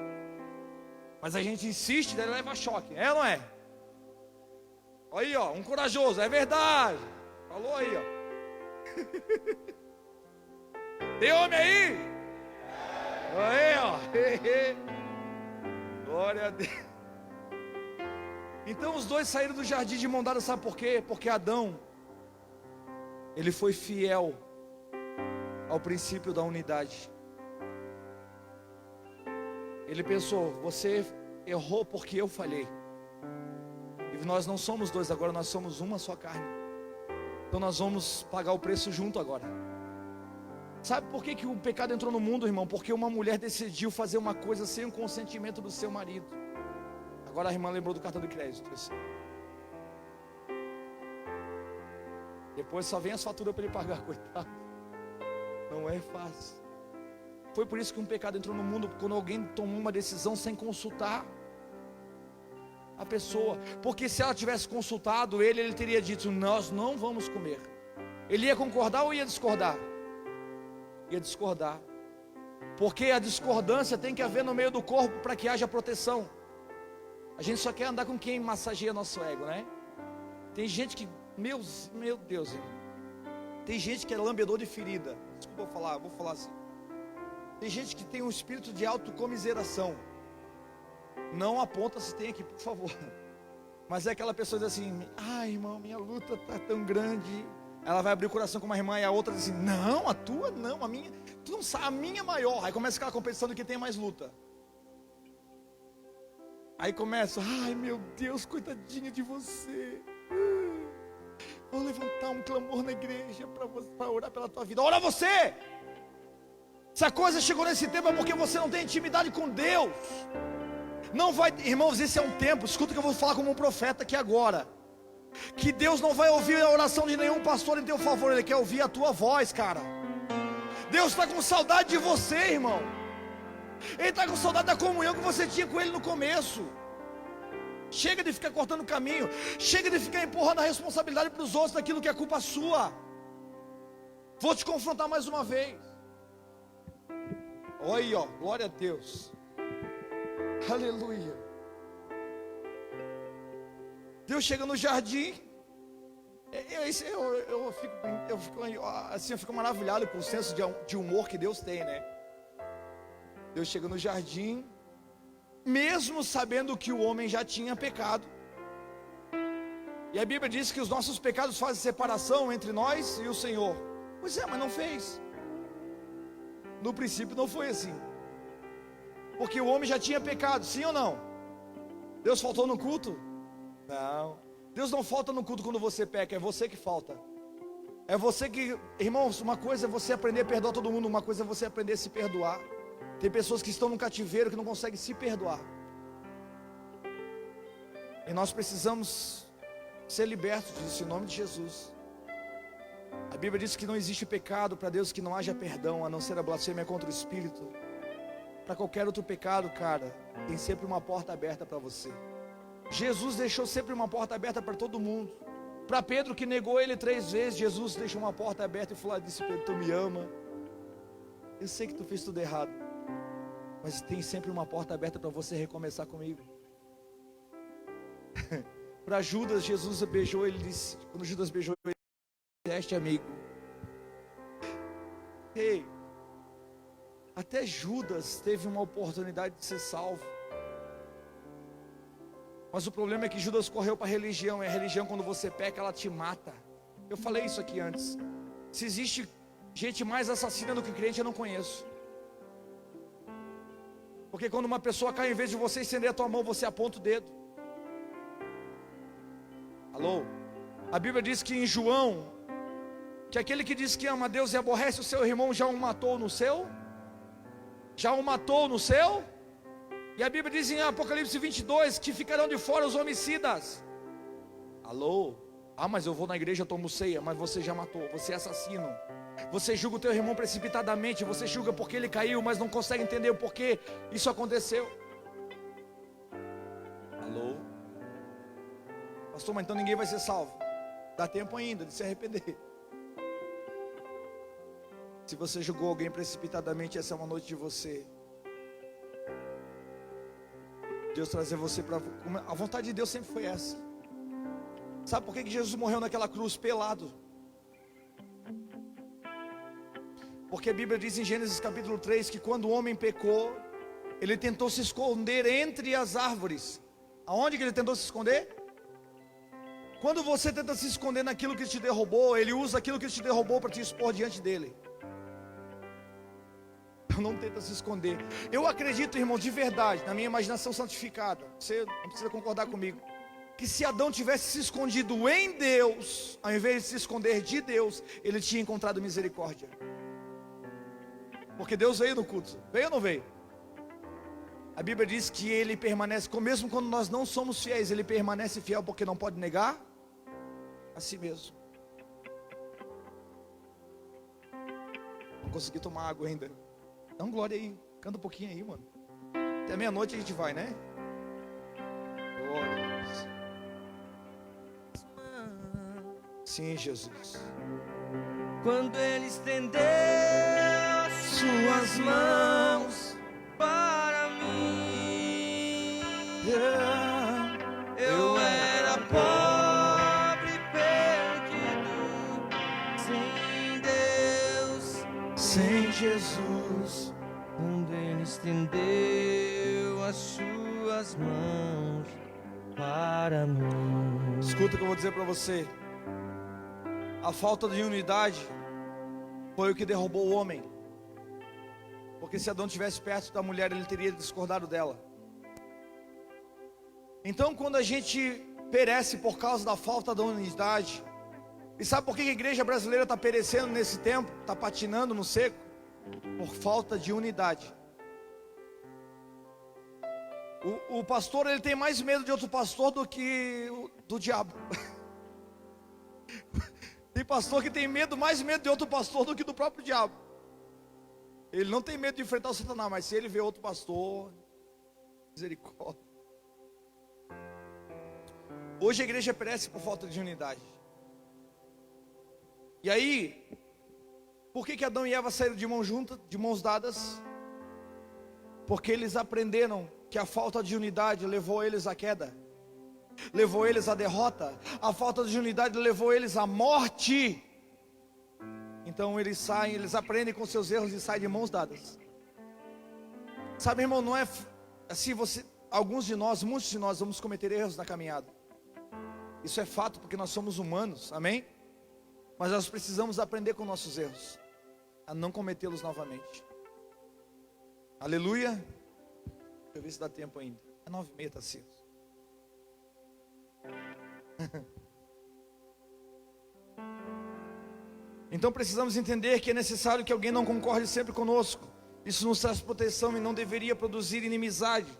Mas a gente insiste, daí leva choque, é ou não é? Aí, ó, um corajoso, é verdade. Falou aí, ó. Tem homem aí? Aí, ó. Glória a Deus. Então os dois saíram do jardim de mão dada, sabe por quê? Porque Adão, ele foi fiel ao princípio da unidade. Ele pensou, você errou porque eu falhei. E nós não somos dois agora, nós somos uma só carne. Então nós vamos pagar o preço junto agora. Sabe por que o pecado entrou no mundo, irmão? Porque uma mulher decidiu fazer uma coisa sem o consentimento do seu marido. Agora a irmã lembrou do cartão de crédito. Depois só vem as faturas para ele pagar, coitado. Não é fácil. Foi por isso que um pecado entrou no mundo, quando alguém tomou uma decisão sem consultar a pessoa. Porque se ela tivesse consultado ele teria dito: nós não vamos comer. Ele ia concordar ou ia discordar? Ia discordar. Porque a discordância tem que haver no meio do corpo para que haja proteção. A gente só quer andar com quem massageia nosso ego, né? Tem gente que, meu Deus, tem gente que é lambedor de ferida. Desculpa vou falar assim. Tem gente que tem um espírito de autocomiseração. Não aponta se tem aqui, por favor. Mas é aquela pessoa que diz assim: ai, irmão, minha luta está tão grande. Ela vai abrir o coração com uma irmã e a outra diz assim: não, a tua não, a minha, tu não sabe, a minha é maior. Aí começa aquela competição de quem tem mais luta. Aí começa: ai, meu Deus, coitadinha de você. Vou levantar um clamor na igreja para orar pela tua vida. Ora você! Se a coisa chegou nesse tempo é porque você não tem intimidade com Deus. Não vai, irmãos, esse é um tempo, escuta que eu vou falar como um profeta aqui agora, que Deus não vai ouvir a oração de nenhum pastor em teu favor, Ele quer ouvir a tua voz, cara. Deus está com saudade de você, irmão. Ele está com saudade da comunhão que você tinha com Ele no começo. Chega de ficar cortando o caminho. Chega de ficar empurrando a responsabilidade para os outros daquilo que é culpa sua. Vou te confrontar mais uma vez. Olha aí, ó, glória a Deus. Aleluia. Deus chega no jardim. Eu fico maravilhado com o senso de humor que Deus tem, né? Deus chega no jardim, mesmo sabendo que o homem já tinha pecado. E a Bíblia diz que os nossos pecados fazem separação entre nós e o Senhor. Pois é, mas não fez. No princípio não foi assim. Porque o homem já tinha pecado, sim ou não? Deus faltou no culto? Não. Deus não falta no culto quando você peca, é você que falta. É você que, irmãos, uma coisa é você aprender a perdoar todo mundo, uma coisa é você aprender a se perdoar. Tem pessoas que estão no cativeiro que não conseguem se perdoar. E nós precisamos ser libertos disso em nome de Jesus. A Bíblia diz que não existe pecado para Deus que não haja perdão, a não ser a blasfêmia contra o Espírito. Para qualquer outro pecado, cara, tem sempre uma porta aberta para você. Jesus deixou sempre uma porta aberta para todo mundo. Para Pedro, que negou ele 3 vezes, Jesus deixou uma porta aberta e falou: disse Pedro, tu me ama. Eu sei que tu fez tudo errado, mas tem sempre uma porta aberta para você recomeçar comigo. Para Judas, Jesus beijou, ele disse, quando Judas beijou, ele disse: este amigo. Ei, até Judas teve uma oportunidade de ser salvo. Mas o problema é que Judas correu para a religião. E a religião, quando você peca, ela te mata. Eu falei isso aqui antes. Se existe gente mais assassina do que crente, eu não conheço. Porque quando uma pessoa cai, em vez de você estender a tua mão, você aponta o dedo. Alô? A Bíblia diz que em João, que aquele que diz que ama a Deus e aborrece o seu irmão, já o matou no seu? Já o matou no seu? E a Bíblia diz em Apocalipse 22 que ficarão de fora os homicidas. Alô? Ah, mas eu vou na igreja, tomo ceia. Mas você já matou, você é assassino. Você julga o teu irmão precipitadamente. Você julga porque ele caiu, mas não consegue entender o porquê isso aconteceu. Alô? Pastor, mas então ninguém vai ser salvo. Dá tempo ainda de se arrepender. Se você julgou alguém precipitadamente, essa é uma noite de você. Deus trazer você para... A vontade de Deus sempre foi essa. Sabe por que Jesus morreu naquela cruz pelado? Porque a Bíblia diz em Gênesis capítulo 3 que quando o homem pecou, ele tentou se esconder entre as árvores. Aonde que ele tentou se esconder? Quando você tenta se esconder naquilo que te derrubou, ele usa aquilo que te derrubou para te expor diante dele. Não tenta se esconder. Eu acredito, irmão, de verdade, na minha imaginação santificada, você não precisa concordar comigo, que se Adão tivesse se escondido em Deus, ao invés de se esconder de Deus, ele tinha encontrado misericórdia. Porque Deus veio no culto. Veio ou não veio? A Bíblia diz que ele permanece, mesmo quando nós não somos fiéis, ele permanece fiel porque não pode negar a si mesmo. conseguir tomar água ainda. Dá um glória aí, canta um pouquinho aí, mano. Até meia-noite a gente vai, né? Glória a Deus. Sim, Jesus. Quando Ele estendeu suas mãos para mim, eu era pobre e perdido, sem Deus, sem Jesus. quando Ele estendeu as suas mãos para mim. Escuta o que eu vou dizer para você. A falta de unidade foi o que derrubou o homem. Porque se Adão estivesse perto da mulher, ele teria discordado dela. Então, quando a gente perece por causa da falta da unidade, e sabe por que a igreja brasileira está perecendo nesse tempo? Está patinando no seco? Por falta de unidade. O pastor, ele tem mais medo de outro pastor do que do diabo. Tem pastor que tem mais medo de outro pastor do que do próprio diabo. Ele não tem medo de enfrentar o Satanás, mas se ele vê outro pastor, misericórdia. Hoje a igreja perece por falta de unidade. E aí, por que Adão e Eva saíram de mãos juntas, de mãos dadas? Porque eles aprenderam que a falta de unidade levou eles à queda, levou eles à derrota. A falta de unidade levou eles à morte. Então eles saem, eles aprendem com seus erros e saem de mãos dadas. Sabe, irmão, não é assim, muitos de nós vamos cometer erros na caminhada. Isso é fato, porque nós somos humanos, amém? Mas nós precisamos aprender com nossos erros, a não cometê-los novamente. Aleluia. Deixa eu ver se dá tempo ainda. É 9h30, tá cedo. Então precisamos entender que é necessário que alguém não concorde sempre conosco. Isso nos traz proteção e não deveria produzir inimizade.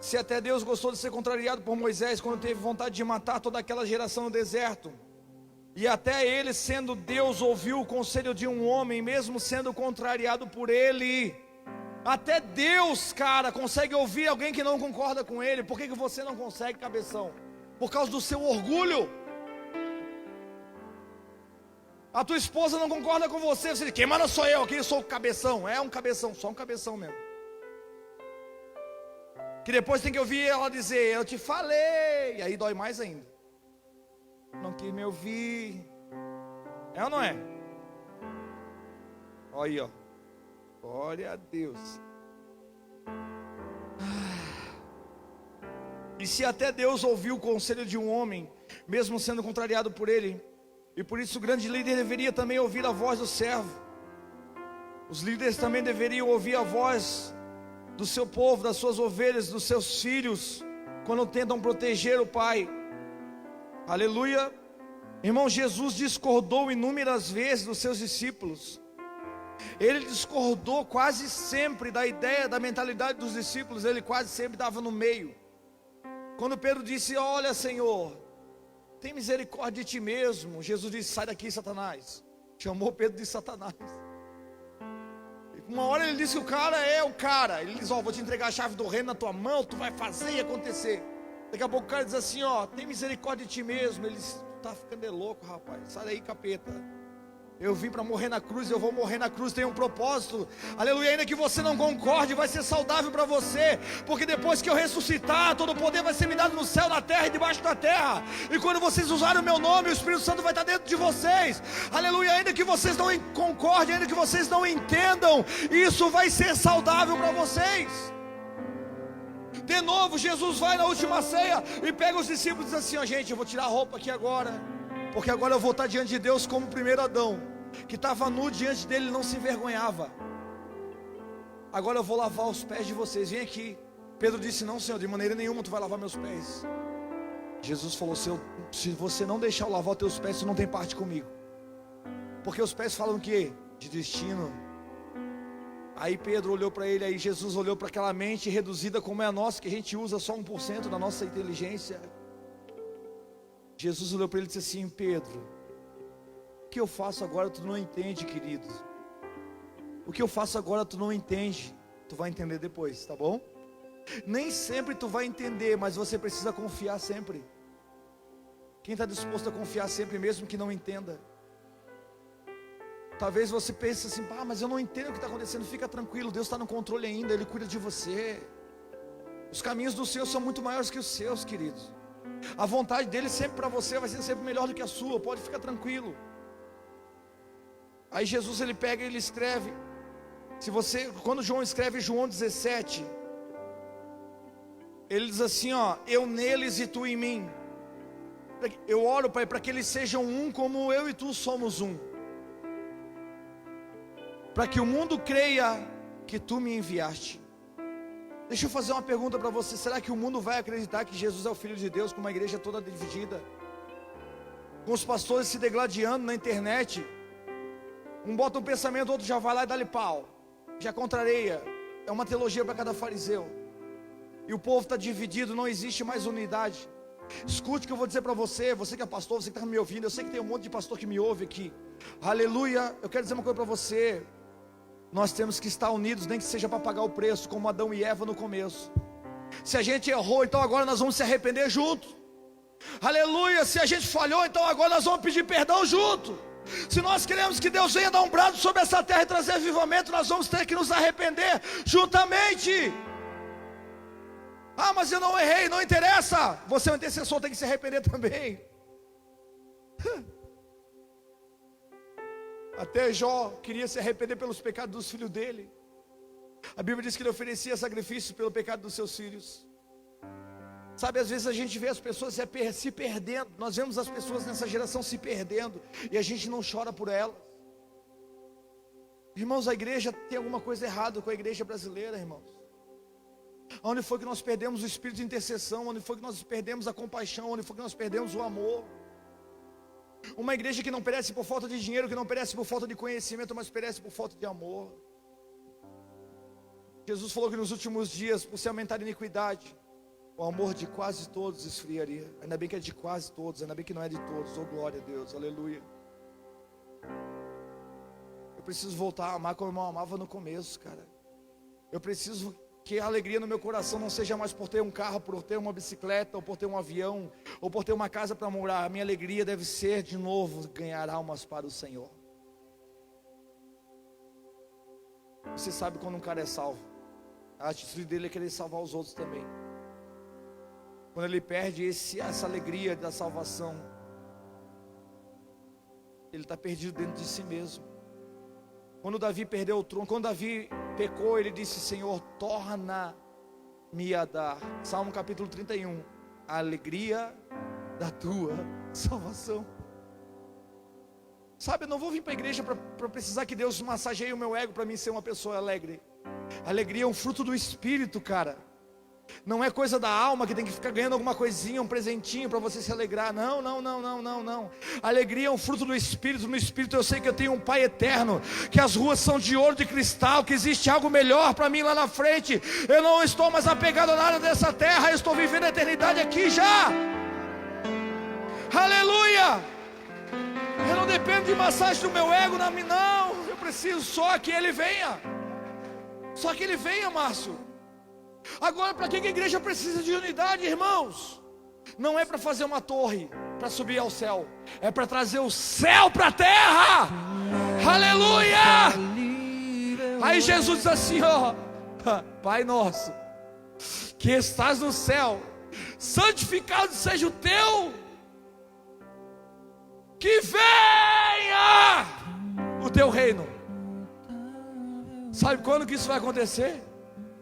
Se até Deus gostou de ser contrariado por Moisés quando teve vontade de matar toda aquela geração no deserto, e até ele, sendo Deus, ouviu o conselho de um homem, mesmo sendo contrariado por ele. Até Deus, cara, consegue ouvir alguém que não concorda com ele. Por que você não consegue, cabeção? Por causa do seu orgulho. A tua esposa não concorda com você. Você diz, quem manda sou eu, aqui eu sou o cabeção. É um cabeção, só um cabeção mesmo. Que depois tem que ouvir ela dizer, eu te falei. E aí dói mais ainda. Não quis me ouvir. É ou não é? Olha aí, ó. Glória a Deus. E se até Deus ouviu o conselho de um homem, mesmo sendo contrariado por ele, e por isso o grande líder deveria também ouvir a voz do servo. Os líderes também deveriam ouvir a voz do seu povo, das suas ovelhas, dos seus filhos, quando tentam proteger o pai. Aleluia. Irmão, Jesus discordou inúmeras vezes dos seus discípulos. Ele discordou quase sempre da ideia, da mentalidade dos discípulos. Ele quase sempre estava no meio. Quando Pedro disse, olha, Senhor, tem misericórdia de ti mesmo, Jesus disse, sai daqui, Satanás. Chamou Pedro de Satanás. Uma hora ele disse que o cara é o cara. Ele diz, vou te entregar a chave do reino na tua mão, tu vai fazer e acontecer. Daqui a pouco o cara diz assim, tem misericórdia de ti mesmo. Ele diz, tu tá ficando louco, rapaz, sai daí, capeta. Eu vim para morrer na cruz, eu vou morrer na cruz, tem um propósito. Aleluia, ainda que você não concorde, vai ser saudável para você. Porque depois que eu ressuscitar, todo o poder vai ser me dado no céu, na terra e debaixo da terra. E quando vocês usarem o meu nome, o Espírito Santo vai estar dentro de vocês. Aleluia, ainda que vocês não concordem, ainda que vocês não entendam, isso vai ser saudável para vocês. De novo, Jesus vai na última ceia e pega os discípulos e diz assim, gente, eu vou tirar a roupa aqui agora. Porque agora eu vou estar diante de Deus como o primeiro Adão, que estava nu diante dele e não se envergonhava. Agora eu vou lavar os pés de vocês, vem aqui. Pedro disse, não, Senhor, de maneira nenhuma tu vai lavar meus pés. Jesus falou, se você não deixar eu lavar os teus pés, tu não tem parte comigo. Porque os pés falam o quê? De destino. Aí Pedro olhou para ele, aí Jesus olhou para aquela mente reduzida como é a nossa, que a gente usa só 1% da nossa inteligência. Jesus olhou para ele e disse assim, Pedro, o que eu faço agora tu não entende, querido. O que eu faço agora tu não entende, tu vai entender depois, tá bom? Nem sempre tu vai entender, mas você precisa confiar sempre. Quem está disposto a confiar sempre, mesmo que não entenda? Talvez você pense assim, mas eu não entendo o que está acontecendo. Fica tranquilo, Deus está no controle ainda, Ele cuida de você. Os caminhos do Senhor são muito maiores que os seus, queridos. A vontade dele sempre para você vai ser sempre melhor do que a sua, pode ficar tranquilo. Aí Jesus ele pega e ele escreve. Quando João escreve João 17, ele diz assim, eu neles e tu em mim. Eu oro, Pai, para que eles sejam um como eu e tu somos um. Para que o mundo creia que tu me enviaste. Deixa eu fazer uma pergunta para você. Será que o mundo vai acreditar que Jesus é o Filho de Deus com uma igreja toda dividida? Com os pastores se degladiando na internet. Um bota um pensamento, outro já vai lá e dá-lhe pau. Já contraria. É uma teologia para cada fariseu. E o povo está dividido, não existe mais unidade. Escute o que eu vou dizer para você. Você que é pastor, você que está me ouvindo. Eu sei que tem um monte de pastor que me ouve aqui. Aleluia. Eu quero dizer uma coisa para você. Nós temos que estar unidos, nem que seja para pagar o preço, como Adão e Eva no começo. Se a gente errou, então agora nós vamos se arrepender junto. Aleluia. Se a gente falhou, então agora nós vamos pedir perdão junto. Se nós queremos que Deus venha dar um brado sobre essa terra e trazer avivamento, nós vamos ter que nos arrepender juntamente. Mas eu não errei, não interessa. Você é um intercessor, tem que se arrepender também. Até Jó queria se arrepender pelos pecados dos filhos dele. A Bíblia diz que ele oferecia sacrifício pelo pecado dos seus filhos. Sabe, às vezes a gente vê as pessoas se perdendo. Nós vemos as pessoas nessa geração se perdendo e a gente não chora por elas. Irmãos, a igreja tem alguma coisa errada com a igreja brasileira, irmãos. Onde foi que nós perdemos o espírito de intercessão? Onde foi que nós perdemos a compaixão? Onde foi que nós perdemos o amor? Uma igreja que não perece por falta de dinheiro, que não perece por falta de conhecimento, mas perece por falta de amor. Jesus falou que nos últimos dias, por se aumentar a iniquidade, o amor de quase todos esfriaria. Ainda bem que é de quase todos, ainda bem que não é de todos. Oh, glória a Deus, aleluia. Eu preciso voltar a amar como eu amava no começo, cara. Eu preciso que a alegria no meu coração não seja mais por ter um carro, por ter uma bicicleta, ou por ter um avião, ou por ter uma casa para morar. A minha alegria deve ser de novo ganhar almas para o Senhor. Você sabe quando um cara é salvo, a atitude dele é querer salvar os outros também. Quando ele perde essa alegria da salvação, ele está perdido dentro de si mesmo. Quando Davi perdeu o trono, quando Davi pecou, ele disse: Senhor, torna-me a dar. Salmo capítulo 31. A alegria da tua salvação. Sabe, eu não vou vir para a igreja para precisar que Deus massageie o meu ego para mim ser uma pessoa alegre. Alegria é um fruto do Espírito, cara. Não é coisa da alma que tem que ficar ganhando alguma coisinha, um presentinho para você se alegrar. Não. Alegria é um fruto do Espírito. No Espírito eu sei que eu tenho um Pai eterno, que as ruas são de ouro, de cristal, que existe algo melhor para mim lá na frente. Eu não estou mais apegado a nada dessa terra, eu estou vivendo a eternidade aqui já. Aleluia. Eu não dependo de massagem do meu ego, não. Eu preciso só que Ele venha. Só que Ele venha, Márcio. Agora, para que a igreja precisa de unidade, irmãos? Não é para fazer uma torre, para subir ao céu. É para trazer o céu para a terra. Aleluia. Aí Jesus diz assim, Pai nosso, que estás no céu, santificado seja o teu. Que venha o teu reino. Sabe quando que isso vai acontecer?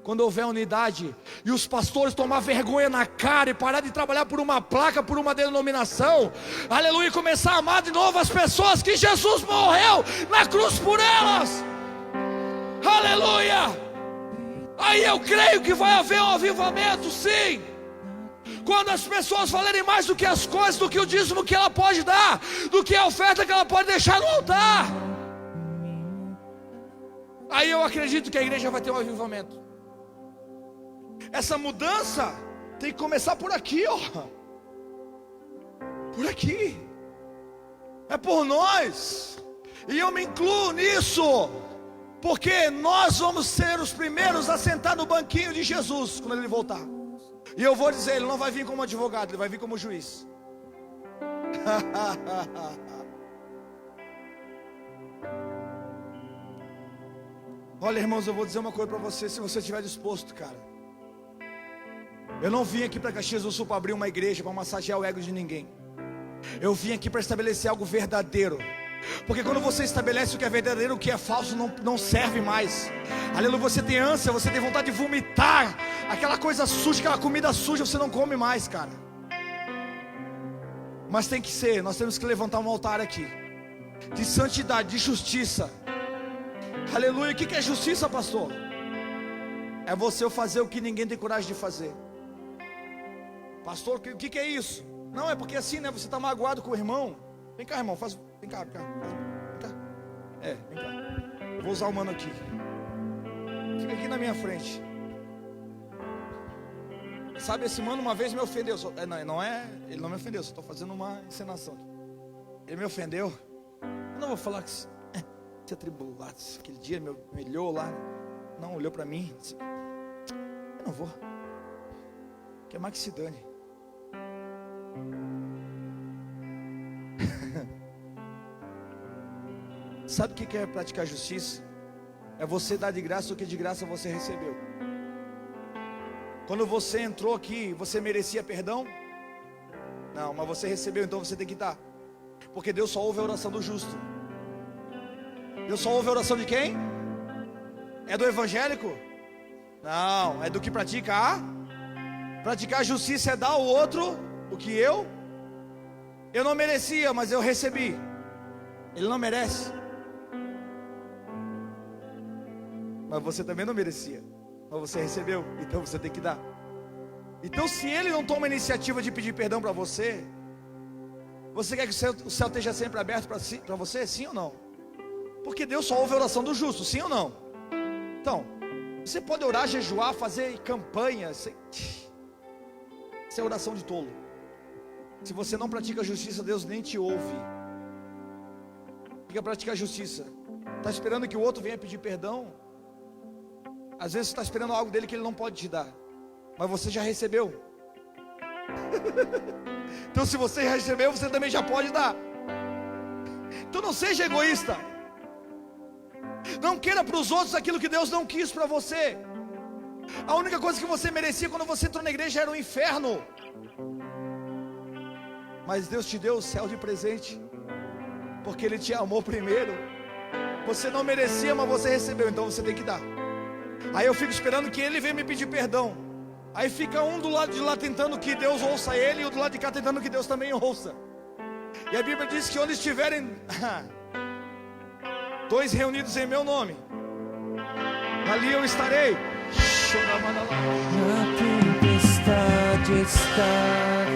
Quando houver unidade e os pastores tomar vergonha na cara e parar de trabalhar por uma placa, por uma denominação, aleluia, e começar a amar de novo as pessoas que Jesus morreu na cruz por elas, aleluia. Aí eu creio que vai haver um avivamento, sim. Quando as pessoas falarem mais do que as coisas, do que o dízimo que ela pode dar, do que a oferta que ela pode deixar no altar, aí eu acredito que a igreja vai ter um avivamento. Essa mudança tem que começar por aqui, por aqui. É por nós. E eu me incluo nisso. Porque nós vamos ser os primeiros a sentar no banquinho de Jesus quando ele voltar. E eu vou dizer, ele não vai vir como advogado, ele vai vir como juiz. Olha, irmãos, eu vou dizer uma coisa para você, se você estiver disposto, cara. Eu não vim aqui para Caxias do Sul para abrir uma igreja, para massagear o ego de ninguém. Eu vim aqui para estabelecer algo verdadeiro. Porque quando você estabelece o que é verdadeiro, o que é falso não serve mais. Aleluia, você tem ânsia, você tem vontade de vomitar aquela coisa suja, aquela comida suja, você não come mais, cara. Mas tem que ser, nós temos que levantar um altar aqui de santidade, de justiça. Aleluia, o que é justiça, pastor? É você fazer o que ninguém tem coragem de fazer. Pastor, o que é isso? Não, é porque assim, né, você está magoado com o irmão. Vem cá, irmão, vem cá. Vem cá. Vem cá. Eu vou usar o mano aqui. Fica aqui na minha frente. Sabe, esse mano uma vez me ofendeu. Ele não me ofendeu, só estou fazendo uma encenação. Ele me ofendeu. Eu não vou falar que se atribulado, aquele dia me humilhou lá. Não, olhou para mim. Disse, eu não vou. Quer mais que se dane. Sabe o que é praticar justiça? É você dar de graça o que de graça você recebeu. Quando você entrou aqui, você merecia perdão? Não, mas você recebeu, então você tem que dar. Porque Deus só ouve a oração do justo. Deus só ouve a oração de quem? É do evangélico? Não, é do que pratica praticar a justiça é dar ao outro o que eu não merecia, mas eu recebi. Ele não merece. Mas você também não merecia, mas você recebeu, então você tem que dar. Então se ele não toma a iniciativa de pedir perdão para você, você quer que o céu esteja sempre aberto para você? Sim ou não? Porque Deus só ouve a oração do justo, sim ou não? Então, você pode orar, jejuar, fazer campanha, isso é oração de tolo. Se você não pratica a justiça, Deus nem te ouve. Fica praticar a justiça. Está esperando que o outro venha pedir perdão? Às vezes você está esperando algo dele que ele não pode te dar, mas você já recebeu. Então se você já recebeu, você também já pode dar. Então não seja egoísta. Não queira para os outros aquilo que Deus não quis para você. A única coisa que você merecia quando você entrou na igreja era o inferno. Mas Deus te deu o céu de presente, porque Ele te amou primeiro. Você não merecia, mas você recebeu, então você tem que dar. Aí eu fico esperando que ele venha me pedir perdão. Aí fica um do lado de lá tentando que Deus ouça ele, e o do lado de cá tentando que Deus também ouça. E a Bíblia diz que onde estiverem dois reunidos em meu nome, ali eu estarei. Na tempestade está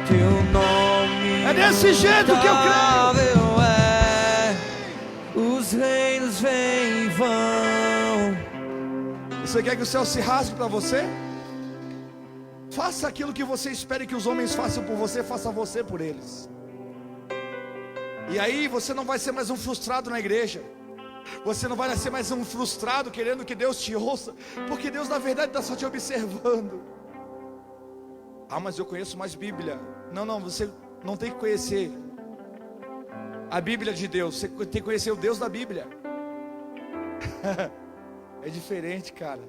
teu nome. É desse jeito que eu creio. Os reinos vêm e vão. Você quer que o céu se rasgue para você? Faça aquilo que você espere que os homens façam por você, faça você por eles. E aí você não vai ser mais um frustrado na igreja. Você não vai ser mais um frustrado querendo que Deus te ouça, porque Deus na verdade está só te observando. Ah, mas eu conheço mais Bíblia. Não, você não tem que conhecer a Bíblia de Deus, você tem que conhecer o Deus da Bíblia. É diferente, cara.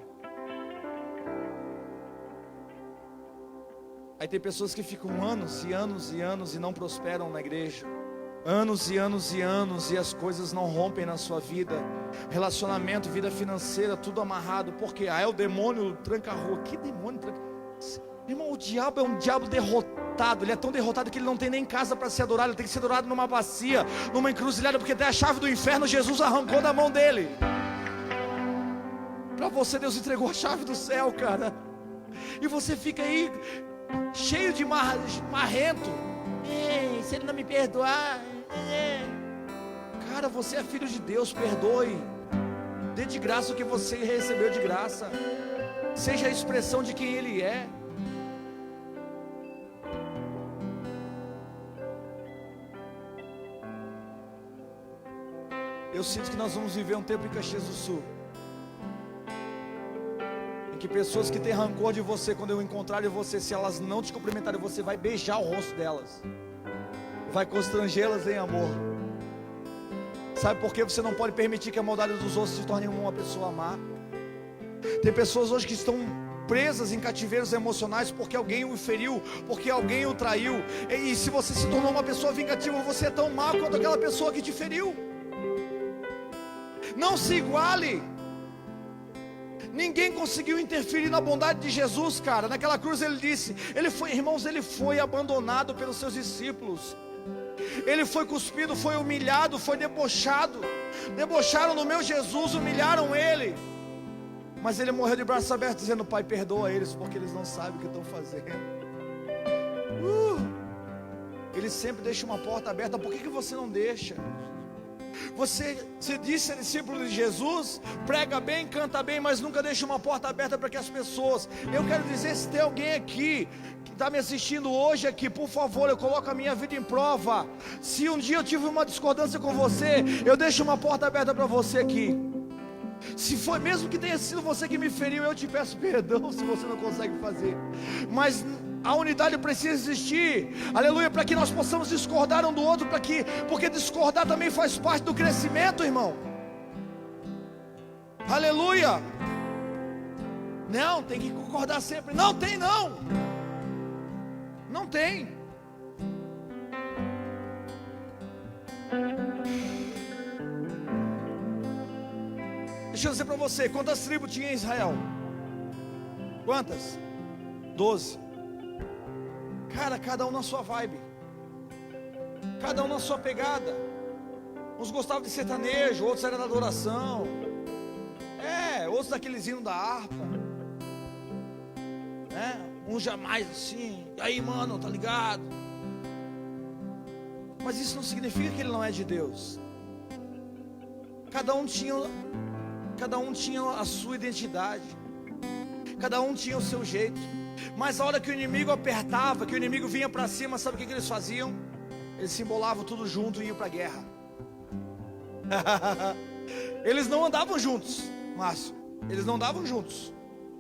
Aí tem pessoas que ficam anos e anos e anos e não prosperam na igreja. Anos e anos e anos e as coisas não rompem na sua vida. Relacionamento, vida financeira, tudo amarrado. Porque é o demônio tranca-rua. Que demônio tranca? Irmão, o diabo é um diabo derrotado. Ele é tão derrotado que ele não tem nem casa para ser adorado. Ele tem que ser adorado numa bacia, numa encruzilhada, porque até a chave do inferno Jesus arrancou da mão dele. Para você Deus entregou a chave do céu, cara. E você fica aí cheio de marrento. Se ele não me perdoar, cara, você é filho de Deus, perdoe. Dê de graça o que você recebeu de graça. Seja a expressão de quem Ele é. Eu sinto que nós vamos viver um tempo em Caxias do Sul, em que pessoas que têm rancor de você, quando eu encontrarem você, se elas não te cumprimentarem, você vai beijar o rosto delas, vai constrangê-las em amor. Sabe por que você não pode permitir que a maldade dos outros se torne uma pessoa má? Tem pessoas hoje que estão presas em cativeiros emocionais porque alguém o feriu, porque alguém o traiu. E se você se tornou uma pessoa vingativa, você é tão má quanto aquela pessoa que te feriu. Não se iguale. Ninguém conseguiu interferir na bondade de Jesus, cara. Naquela cruz ele disse, irmãos, ele foi abandonado pelos seus discípulos. Ele foi cuspido, foi humilhado, foi debochado. Debocharam do meu Jesus, humilharam ele. Mas ele morreu de braços abertos, dizendo: Pai, perdoa eles, porque eles não sabem o que estão fazendo. Ele sempre deixa uma porta aberta. Por que você não deixa? Você se diz ser discípulo de Jesus, prega bem, canta bem, mas nunca deixa uma porta aberta para que as pessoas... Eu quero dizer, se tem alguém aqui que está me assistindo hoje aqui, por favor, eu coloco a minha vida em prova. Se um dia eu tive uma discordância com você, eu deixo uma porta aberta para você aqui. Se foi, mesmo que tenha sido você que me feriu, eu te peço perdão se você não consegue fazer. Mas a unidade precisa existir, aleluia, para que nós possamos discordar um do outro, porque discordar também faz parte do crescimento, irmão. Aleluia. Não, tem que concordar sempre. Não tem não. Não tem. Deixa eu dizer para você, quantas tribos tinha em Israel? Quantas? 12. Cara, cada um na sua vibe, cada um na sua pegada. Uns gostavam de sertanejo, outros eram da adoração, outros daqueles hinos da harpa, uns jamais assim, e aí mano, tá ligado? Mas isso não significa que ele não é de Deus. Cada um tinha a sua identidade, cada um tinha o seu jeito. Mas a hora que o inimigo apertava, que o inimigo vinha para cima, sabe o que eles faziam? Eles se embolavam tudo junto e iam para a guerra. Eles não andavam juntos, Márcio. Eles não andavam juntos.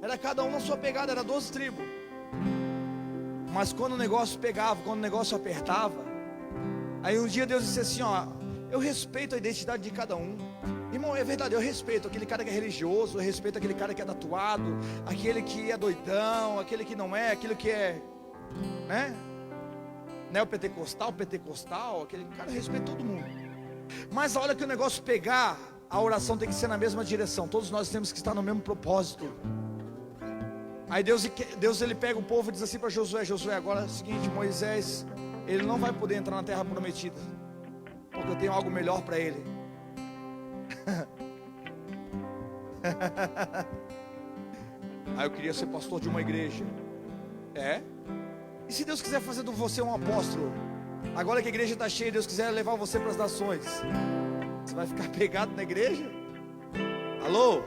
Era cada um na sua pegada, era 12 tribos. Mas quando o negócio pegava, quando o negócio apertava, aí um dia Deus disse assim, ó: eu respeito a identidade de cada um. Irmão, é verdade, eu respeito aquele cara que é religioso, eu respeito aquele cara que é tatuado, aquele que é doidão, aquele que não é, aquele que é, neopentecostal, pentecostal, aquele cara, eu respeito todo mundo. Mas a hora que o negócio pegar, a oração tem que ser na mesma direção. Todos nós temos que estar no mesmo propósito. Aí Deus ele pega o povo e diz assim para Josué: Josué, agora é o seguinte, Moisés, ele não vai poder entrar na terra prometida, porque eu tenho algo melhor para ele. Eu queria ser pastor de uma igreja. E se Deus quiser fazer de você um apóstolo, agora que a igreja está cheia, Deus quiser levar você para as nações, você vai ficar pegado na igreja? Alô?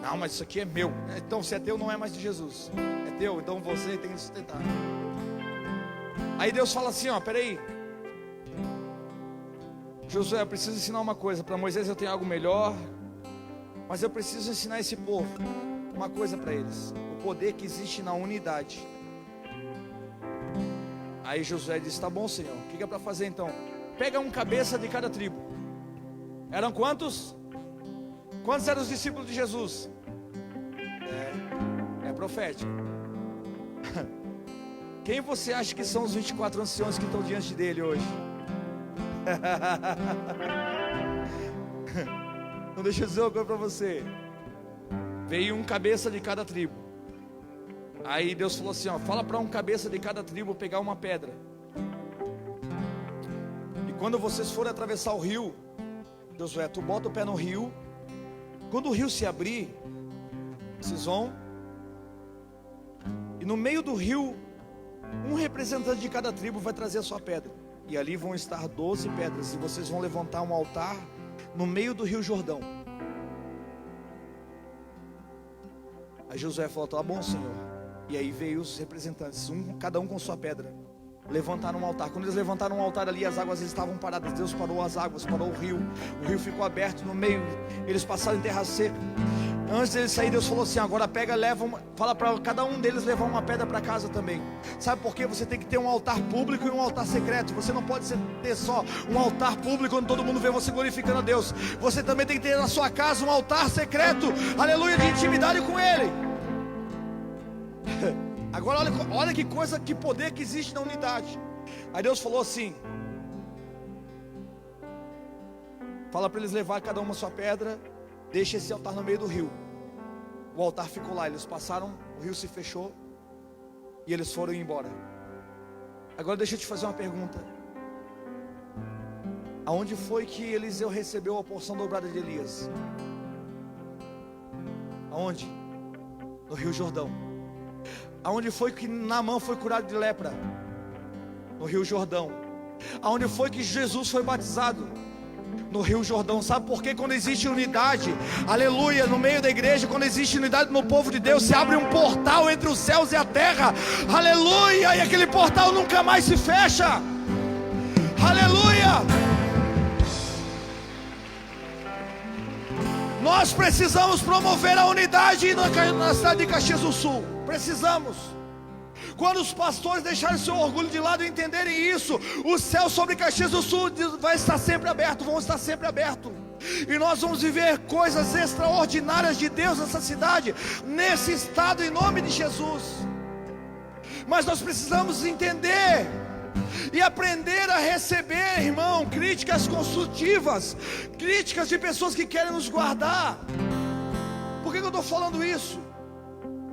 Não, mas isso aqui é meu. Então se é teu, não é mais de Jesus. É teu, então você tem que sustentar. Aí Deus fala assim, ó, peraí, Josué, eu preciso ensinar uma coisa. Para Moisés eu tenho algo melhor, mas eu preciso ensinar esse povo uma coisa para eles: o poder que existe na unidade. Aí Josué disse: tá bom, Senhor, o que é para fazer então? Pega um cabeça de cada tribo. Eram quantos? Quantos eram os discípulos de Jesus? É profético. Quem você acha que são os 24 anciões que estão diante dele hoje? Não, deixa eu dizer uma coisa para você. Veio um cabeça de cada tribo. Aí Deus falou assim, ó, fala para um cabeça de cada tribo pegar uma pedra. E quando vocês forem atravessar o rio, Josué, tu bota o pé no rio. Quando o rio se abrir, vocês vão, e no meio do rio, um representante de cada tribo vai trazer a sua pedra. E ali vão estar 12 pedras, e vocês vão levantar um altar no meio do rio Jordão. Aí Josué falou: tá bom, Senhor. E aí veio os representantes, cada um com sua pedra. levantaram um altar. Quando eles levantaram um altar ali, as águas estavam paradas. Deus parou as águas, parou o rio ficou aberto no meio, eles passaram em terra seca. Antes deles sair, Deus falou assim: agora pega, fala para cada um deles levar uma pedra para casa também. Sabe por quê? Você tem que ter um altar público e um altar secreto. Você não pode ter só um altar público onde todo mundo vê você glorificando a Deus. Você também tem que ter na sua casa um altar secreto, aleluia, de intimidade com Ele. Agora olha que coisa, que poder que existe na unidade. Aí Deus falou assim: fala para eles levar cada uma a sua pedra, deixa esse altar no meio do rio. O altar ficou lá, eles passaram, o rio se fechou e eles foram embora. Agora deixa eu te fazer uma pergunta: aonde foi que Eliseu recebeu a porção dobrada de Elias? Aonde? No Rio Jordão. Aonde foi que Naamã foi curado de lepra? No Rio Jordão. Aonde foi que Jesus foi batizado? No Rio Jordão. Sabe por quê? Quando existe unidade, aleluia, no meio da igreja, quando existe unidade no povo de Deus, se abre um portal entre os céus e a terra, aleluia, e aquele portal nunca mais se fecha, aleluia. Nós precisamos promover a unidade na cidade de Caxias do Sul. Precisamos. Quando os pastores deixarem seu orgulho de lado e entenderem isso, o céu sobre Caxias do Sul vai estar sempre aberto, vão estar sempre aberto. E nós vamos viver coisas extraordinárias de Deus nessa cidade, nesse estado, em nome de Jesus. Mas nós precisamos entender e aprender a receber, irmão, críticas construtivas, críticas de pessoas que querem nos guardar. Por que eu estou falando isso?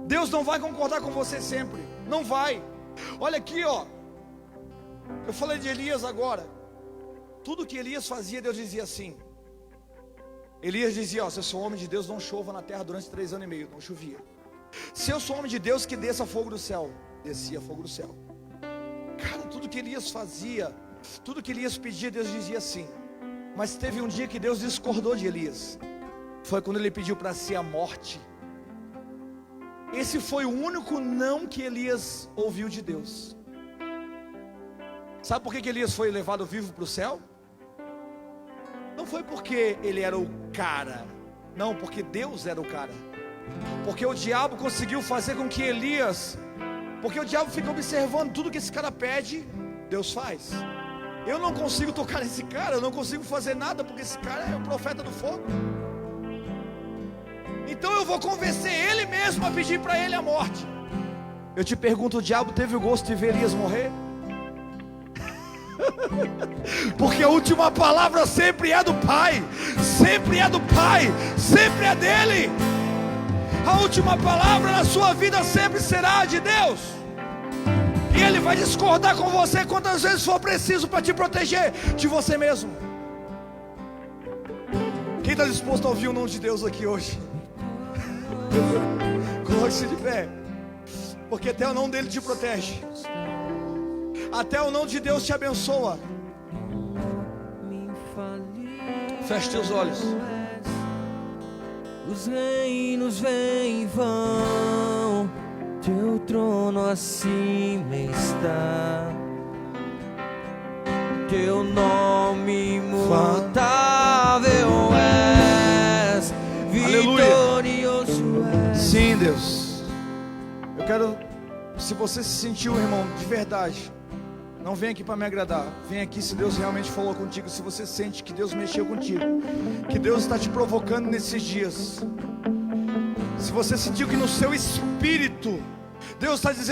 Deus não vai concordar com você sempre, não vai. Olha aqui, ó, eu falei de Elias agora. Tudo que Elias fazia, Deus dizia assim. Elias dizia: ó, se eu sou homem de Deus, não chova na terra durante 3 anos e meio. Não chovia. Se eu sou homem de Deus, que desça fogo do céu. Descia fogo do céu. Cara, tudo que Elias fazia, tudo que Elias pedia, Deus dizia assim. Mas teve um dia que Deus discordou de Elias. Foi quando ele pediu para si a morte. Esse foi o único não que Elias ouviu de Deus. Sabe por que Elias foi levado vivo para o céu? Não foi porque ele era o cara, não, porque Deus era o cara. Porque o diabo conseguiu fazer com que Elias, porque o diabo fica observando tudo que esse cara pede, Deus faz. Eu não consigo tocar nesse cara, eu não consigo fazer nada, porque esse cara é o profeta do fogo. Então eu vou convencer ele mesmo a pedir para ele a morte. Eu te pergunto, o diabo teve o gosto de ver Elias morrer? Porque a última palavra sempre é do Pai, sempre é do Pai, sempre é dele. A última palavra na sua vida sempre será de Deus. E Ele vai discordar com você quantas vezes for preciso para te proteger de você mesmo. Quem está disposto a ouvir o nome de Deus aqui hoje? Coloque-se de pé. Porque até o nome dele te protege, até o nome de Deus te abençoa. Feche teus olhos. Os reinos vêm e vão, teu trono acima está, teu nome imutável és, vitorioso és. Sim, Deus. Eu quero, se você se sentiu, irmão, de verdade, não vem aqui para me agradar. Vem aqui se Deus realmente falou contigo. Se você sente que Deus mexeu contigo, que Deus está te provocando nesses dias. Se você sentiu que no seu espírito Deus está dizendo: